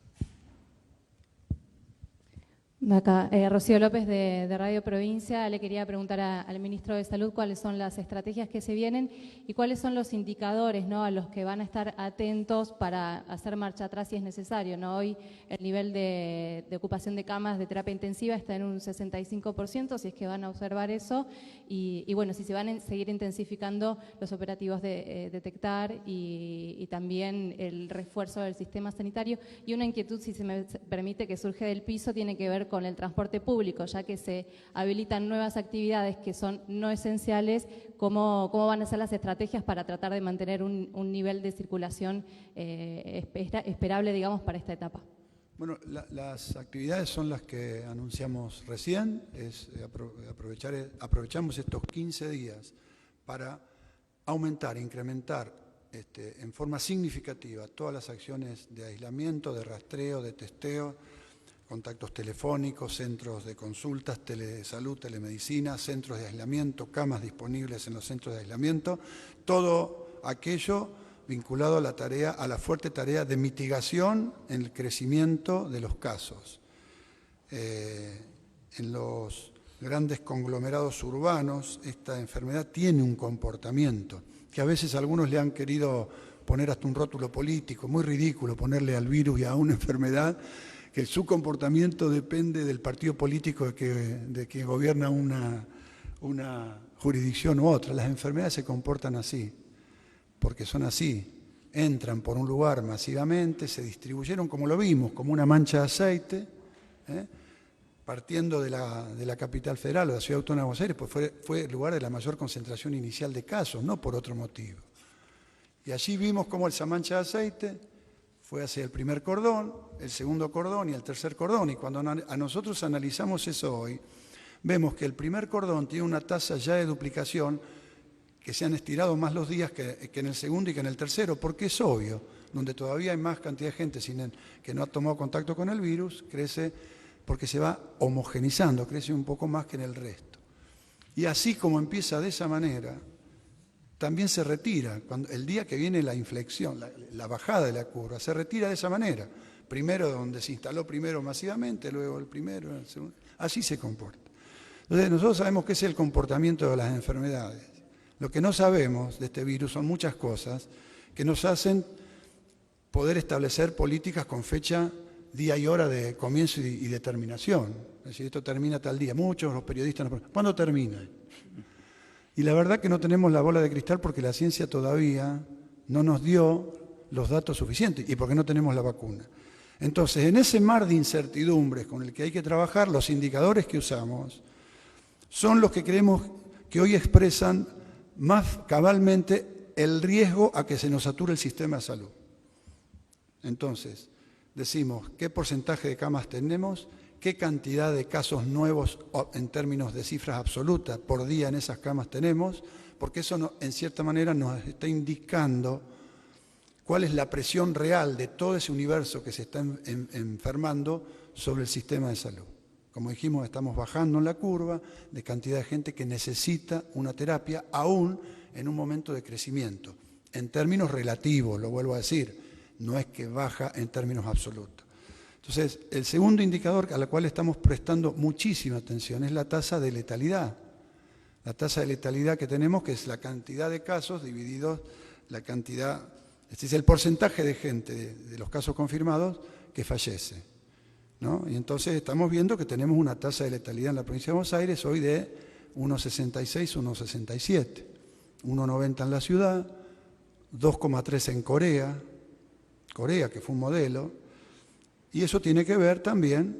Acá, Rocío López de Radio Provincia, le quería preguntar al ministro de Salud cuáles son las estrategias que se vienen y cuáles son los indicadores, ¿no?, a los que van a estar atentos para hacer marcha atrás si es necesario, ¿no? Hoy el nivel de ocupación de camas de terapia intensiva está en un 65%, si es que van a observar eso, y bueno, si se van a seguir intensificando los operativos de detectar y también el refuerzo del sistema sanitario. Y una inquietud, si se me permite, que surge del piso, tiene que ver con el transporte público, ya que se habilitan nuevas actividades que son no esenciales. ¿Cómo van a ser las estrategias para tratar de mantener un nivel de circulación esperable, digamos, para esta etapa? Bueno, las actividades son las que anunciamos recién, aprovechamos estos 15 días para aumentar, incrementar en forma significativa todas las acciones de aislamiento, de rastreo, de testeo, contactos telefónicos, centros de consultas, telesalud, telemedicina, centros de aislamiento, camas disponibles en los centros de aislamiento, todo aquello vinculado a la fuerte tarea de mitigación en el crecimiento de los casos. En los grandes conglomerados urbanos, esta enfermedad tiene un comportamiento que a veces algunos le han querido poner hasta un rótulo político, muy ridículo ponerle al virus y a una enfermedad, que su comportamiento depende del partido político de que gobierna una jurisdicción u otra. Las enfermedades se comportan así, porque son así. Entran por un lugar masivamente, se distribuyeron, como lo vimos, como una mancha de aceite, partiendo de la capital federal o de la Ciudad Autónoma de Buenos Aires, pues fue el lugar de la mayor concentración inicial de casos, no por otro motivo. Y allí vimos cómo esa mancha de aceite fue hacia el primer cordón, el segundo cordón y el tercer cordón. Y cuando a nosotros analizamos eso hoy, vemos que el primer cordón tiene una tasa ya de duplicación que se han estirado más los días que en el segundo y que en el tercero, porque es obvio, donde todavía hay más cantidad de gente que no ha tomado contacto con el virus, crece porque se va homogenizando, crece un poco más que en el resto. Y así como empieza de esa manera, también se retira, el día que viene la inflexión, la bajada de la curva, se retira de esa manera. Primero donde se instaló primero masivamente, luego el primero, el segundo, así se comporta. Entonces nosotros sabemos que ese es el comportamiento de las enfermedades. Lo que no sabemos de este virus son muchas cosas que nos hacen poder establecer políticas con fecha, día y hora de comienzo y de terminación. Es decir, esto termina tal día. Muchos los periodistas nos preguntan, ¿cuándo termina? Y la verdad que no tenemos la bola de cristal porque la ciencia todavía no nos dio los datos suficientes y porque no tenemos la vacuna. Entonces, en ese mar de incertidumbres con el que hay que trabajar, los indicadores que usamos son los que creemos que hoy expresan más cabalmente el riesgo a que se nos sature el sistema de salud. Entonces, decimos qué porcentaje de camas tenemos, qué cantidad de casos nuevos en términos de cifras absolutas por día en esas camas tenemos, porque eso en cierta manera nos está indicando cuál es la presión real de todo ese universo que se está enfermando sobre el sistema de salud. Como dijimos, estamos bajando en la curva de cantidad de gente que necesita una terapia, aún en un momento de crecimiento. En términos relativos, lo vuelvo a decir, no es que baja en términos absolutos. Entonces, el segundo indicador al cual estamos prestando muchísima atención es la tasa de letalidad. La tasa de letalidad que tenemos, que es la cantidad de casos divididos la cantidad, este es el porcentaje de gente de los casos confirmados que fallece, ¿no? Y entonces estamos viendo que tenemos una tasa de letalidad en la provincia de Buenos Aires hoy de 1,66, 1,67, 1,90 en la ciudad, 2,3 en Corea, que fue un modelo. Y eso tiene que ver también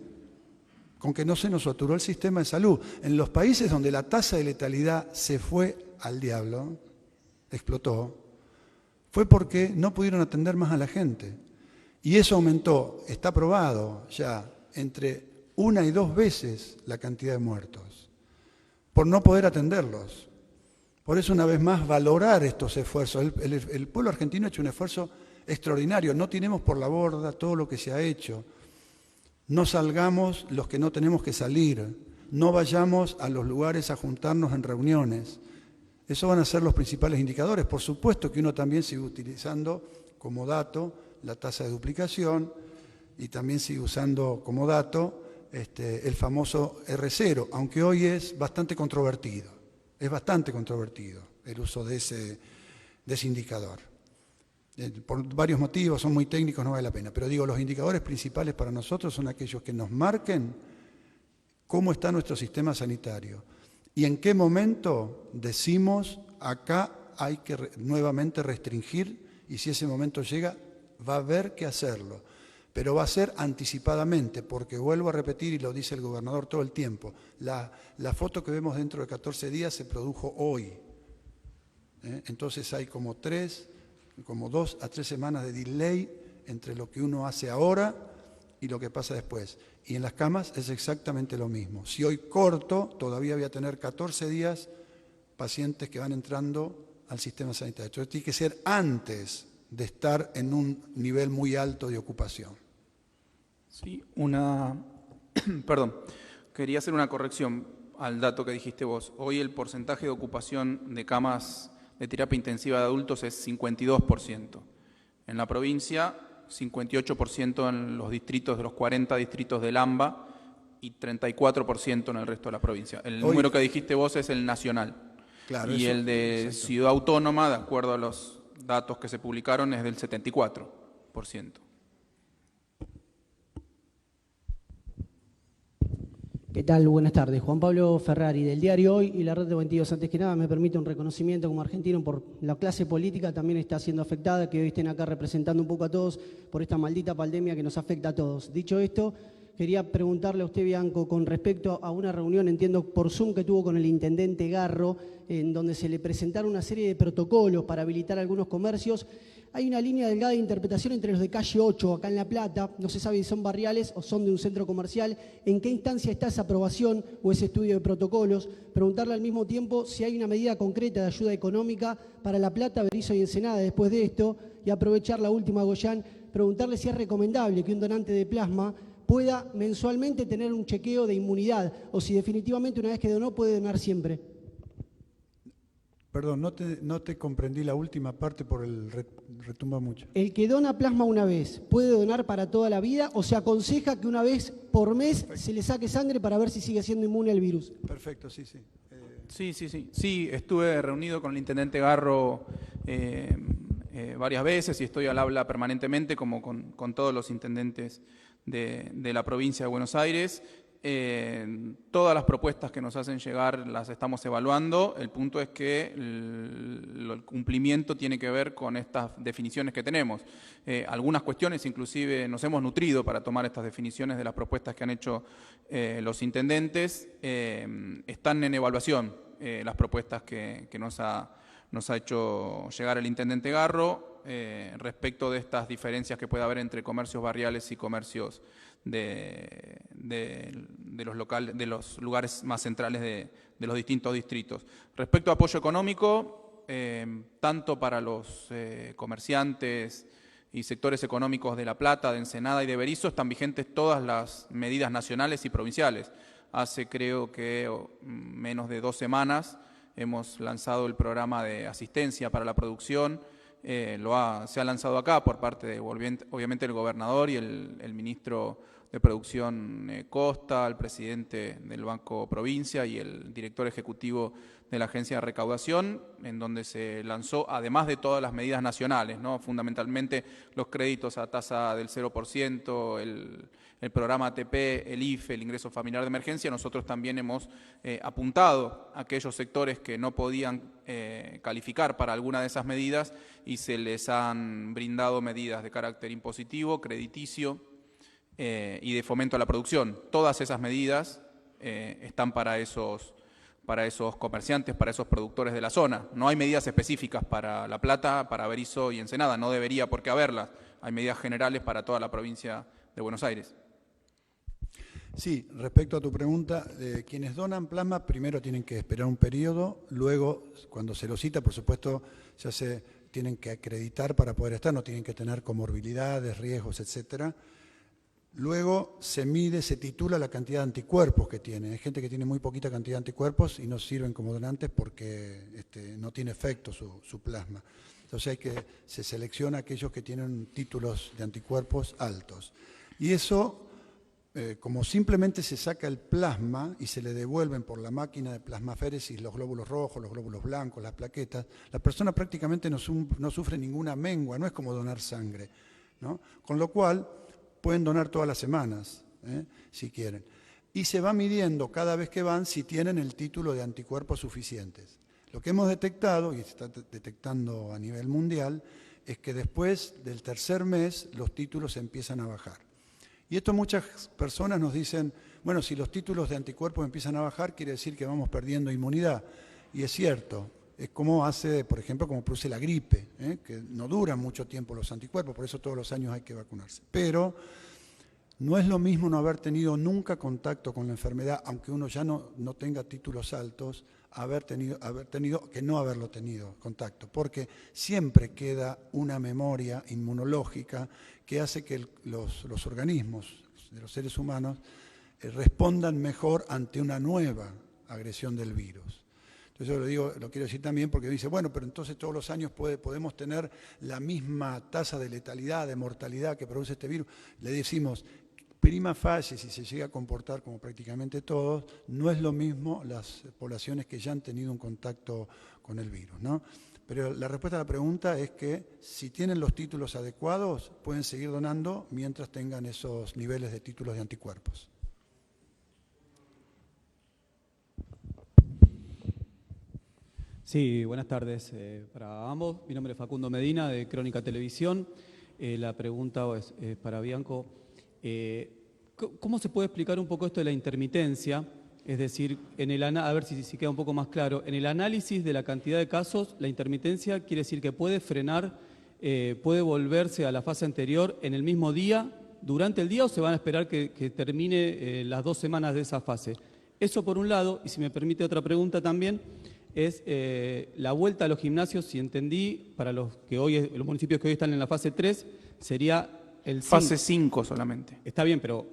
con que no se nos saturó el sistema de salud. En los países donde la tasa de letalidad se fue al diablo, explotó, fue porque no pudieron atender más a la gente. Y eso aumentó, está probado ya, entre 1 y 2 veces la cantidad de muertos, por no poder atenderlos. Por eso, una vez más, valorar estos esfuerzos. El pueblo argentino ha hecho un esfuerzo extraordinario, no tiremos por la borda todo lo que se ha hecho, no salgamos los que no tenemos que salir, no vayamos a los lugares a juntarnos en reuniones. Esos van a ser los principales indicadores. Por supuesto que uno también sigue utilizando como dato la tasa de duplicación y también sigue usando como dato el famoso R0, aunque hoy es bastante controvertido. Es bastante controvertido el uso de ese indicador. Por varios motivos, son muy técnicos, no vale la pena. Pero digo, los indicadores principales para nosotros son aquellos que nos marquen cómo está nuestro sistema sanitario y en qué momento decimos acá hay que nuevamente restringir y si ese momento llega va a haber que hacerlo. Pero va a ser anticipadamente, porque vuelvo a repetir y lo dice el gobernador todo el tiempo, la foto que vemos dentro de 14 días se produjo hoy. Entonces hay como 2 a 3 semanas de delay entre lo que uno hace ahora y lo que pasa después. Y en las camas es exactamente lo mismo. Si hoy corto, todavía voy a tener 14 días pacientes que van entrando al sistema sanitario. Entonces tiene que ser antes de estar en un nivel muy alto de ocupación. Sí, perdón, quería hacer una corrección al dato que dijiste vos. Hoy el porcentaje de ocupación de camas de terapia intensiva de adultos es 52%. En la provincia, 58% en los distritos de los 40 distritos del AMBA y 34% en el resto de la provincia. El número que dijiste vos es el nacional. Claro, y eso, el de exacto. Ciudad Autónoma, de acuerdo a los datos que se publicaron, es del 74%. ¿Qué tal? Buenas tardes. Juan Pablo Ferrari, del diario Hoy y la Red de 22. Antes que nada, me permite un reconocimiento como argentino por la clase política, también está siendo afectada, que hoy estén acá representando un poco a todos por esta maldita pandemia que nos afecta a todos. Dicho esto, quería preguntarle a usted, Bianco, con respecto a una reunión, entiendo, por Zoom que tuvo con el intendente Garro, en donde se le presentaron una serie de protocolos para habilitar algunos comercios. Hay una línea delgada de interpretación entre los de calle 8, acá en La Plata, no se sabe si son barriales o son de un centro comercial. ¿En qué instancia está esa aprobación o ese estudio de protocolos? Preguntarle al mismo tiempo si hay una medida concreta de ayuda económica para La Plata, Berisso y Ensenada después de esto. Y aprovechar la última, Goyán, preguntarle si es recomendable que un donante de plasma pueda mensualmente tener un chequeo de inmunidad o si definitivamente una vez que donó puede donar siempre. Perdón, no te comprendí la última parte por el retumba mucho. El que dona plasma una vez, ¿puede donar para toda la vida o se aconseja que una vez por mes se le saque sangre para ver si sigue siendo inmune al virus? Perfecto, sí, sí. Sí, estuve reunido con el intendente Garro varias veces y estoy al habla permanentemente como con todos los intendentes de la provincia de Buenos Aires. Todas las propuestas que nos hacen llegar las estamos evaluando. El punto es que el cumplimiento tiene que ver con estas definiciones que tenemos. Algunas cuestiones inclusive nos hemos nutrido para tomar estas definiciones de las propuestas que han hecho los intendentes. Están en evaluación las propuestas que nos ha hecho llegar el intendente Garro respecto de estas diferencias que puede haber entre comercios barriales y comercios de los lugares más centrales de los distintos distritos. Respecto a apoyo económico, tanto para los comerciantes y sectores económicos de La Plata, de Ensenada y de Berisso, están vigentes todas las medidas nacionales y provinciales. Hace creo que menos de 2 semanas hemos lanzado el programa de asistencia para la producción. Se ha lanzado acá por parte de, obviamente, el gobernador y el ministro de Producción Costa, el presidente del Banco Provincia y el director ejecutivo de la Agencia de Recaudación, en donde se lanzó, además de todas las medidas nacionales, ¿no? Fundamentalmente los créditos a tasa del 0%, el programa ATP, el IFE, el ingreso familiar de emergencia. Nosotros también hemos apuntado a aquellos sectores que no podían calificar para alguna de esas medidas y se les han brindado medidas de carácter impositivo, crediticio y de fomento a la producción. Todas esas medidas están para esos comerciantes, para esos productores de la zona. No hay medidas específicas para La Plata, para Berisso y Ensenada, no debería por qué haberlas. Hay medidas generales para toda la provincia de Buenos Aires. Sí, respecto a tu pregunta, quienes donan plasma primero tienen que esperar un periodo, luego cuando se lo cita, por supuesto, ya se tienen que acreditar para poder estar, no tienen que tener comorbilidades, riesgos, etcétera. Luego se mide, se titula la cantidad de anticuerpos que tiene. Hay gente que tiene muy poquita cantidad de anticuerpos y no sirven como donantes porque no tiene efecto su plasma. Entonces se selecciona aquellos que tienen títulos de anticuerpos altos. Y eso, como simplemente se saca el plasma y se le devuelven por la máquina de plasmaféresis los glóbulos rojos, los glóbulos blancos, las plaquetas, la persona prácticamente no sufre ninguna mengua, no es como donar sangre, ¿no? Con lo cual pueden donar todas las semanas, si quieren. Y se va midiendo cada vez que van si tienen el título de anticuerpos suficientes. Lo que hemos detectado, y se está detectando a nivel mundial, es que después del 3er mes los títulos empiezan a bajar. Y esto muchas personas nos dicen, bueno, si los títulos de anticuerpos empiezan a bajar, quiere decir que vamos perdiendo inmunidad. Y es cierto, es como hace, por ejemplo, como produce la gripe, que no duran mucho tiempo los anticuerpos, por eso todos los años hay que vacunarse. Pero no es lo mismo no haber tenido nunca contacto con la enfermedad, aunque uno ya no tenga títulos altos, que no haberlo tenido contacto, porque siempre queda una memoria inmunológica que hace que los organismos de los seres humanos respondan mejor ante una nueva agresión del virus. Entonces yo lo quiero decir también porque dice, bueno, pero entonces todos los años podemos tener la misma tasa de letalidad, de mortalidad que produce este virus. Le decimos, prima facie, si se llega a comportar como prácticamente todos, no es lo mismo las poblaciones que ya han tenido un contacto con el virus, ¿no? Pero la respuesta a la pregunta es que si tienen los títulos adecuados, pueden seguir donando mientras tengan esos niveles de títulos de anticuerpos. Sí, buenas tardes para ambos. Mi nombre es Facundo Medina, de Crónica Televisión. La pregunta es para Bianco. ¿Cómo se puede explicar un poco esto de la intermitencia? Es decir, a ver si queda un poco más claro. En el análisis de la cantidad de casos, la intermitencia quiere decir que puede frenar, puede volverse a la fase anterior en el mismo día, durante el día, o se van a esperar que termine las 2 semanas de esa fase. Eso por un lado, y si me permite otra pregunta también, es la vuelta a los gimnasios, si entendí, para los municipios que hoy están en la fase 3, sería el 5. Fase 5 solamente. Está bien, pero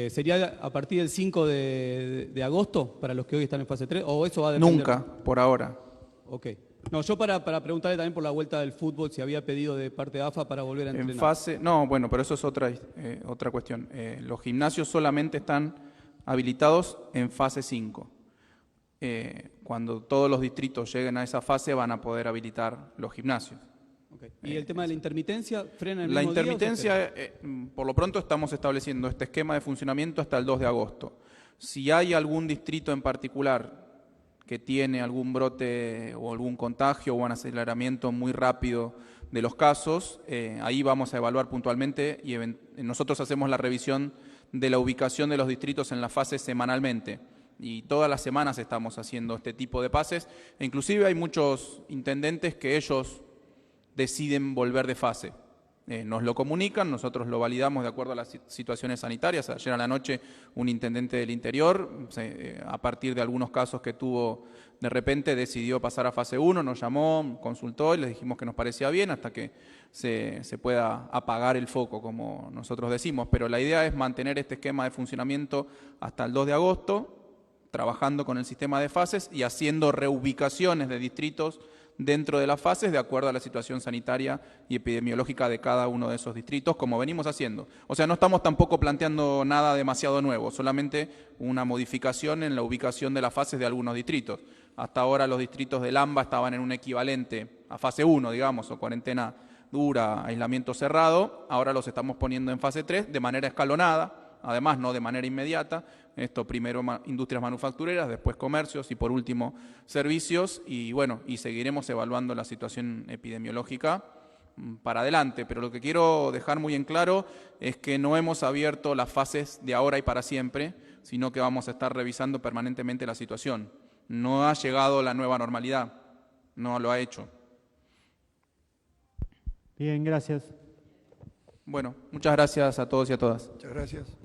¿sería a partir del 5 de agosto para los que hoy están en fase 3? ¿O eso va a depender? Nunca, por ahora. Ok. No, yo para preguntarle también por la vuelta del fútbol, si había pedido de parte de AFA para volver a entrenar. En fase, no, bueno, pero eso es otra cuestión. Los gimnasios solamente están habilitados en fase 5. Cuando todos los distritos lleguen a esa fase van a poder habilitar los gimnasios. Okay. ¿Y el tema de la intermitencia frena el La mismo día, intermitencia, por lo pronto estamos estableciendo este esquema de funcionamiento hasta el 2 de agosto. Si hay algún distrito en particular que tiene algún brote o algún contagio o un aceleramiento muy rápido de los casos, ahí vamos a evaluar puntualmente y nosotros hacemos la revisión de la ubicación de los distritos en la fase semanalmente. Y todas las semanas estamos haciendo este tipo de pases. E inclusive hay muchos intendentes que ellos deciden volver de fase. Nos lo comunican, nosotros lo validamos de acuerdo a las situaciones sanitarias. Ayer a la noche un intendente del interior, a partir de algunos casos que tuvo de repente, decidió pasar a fase 1, nos llamó, consultó y les dijimos que nos parecía bien hasta que se pueda apagar el foco, como nosotros decimos. Pero la idea es mantener este esquema de funcionamiento hasta el 2 de agosto, trabajando con el sistema de fases y haciendo reubicaciones de distritos dentro de las fases de acuerdo a la situación sanitaria y epidemiológica de cada uno de esos distritos, como venimos haciendo. O sea, no estamos tampoco planteando nada demasiado nuevo, solamente una modificación en la ubicación de las fases de algunos distritos. Hasta ahora los distritos del AMBA estaban en un equivalente a fase 1, digamos, o cuarentena dura, aislamiento cerrado. Ahora los estamos poniendo en fase 3 de manera escalonada, además no de manera inmediata. Esto primero industrias manufactureras, después comercios y por último servicios, y bueno, y seguiremos evaluando la situación epidemiológica para adelante. Pero lo que quiero dejar muy en claro es que no hemos abierto las fases de ahora y para siempre, sino que vamos a estar revisando permanentemente la situación. No ha llegado la nueva normalidad, no lo ha hecho. Bien, gracias. Bueno, muchas gracias a todos y a todas. Muchas gracias.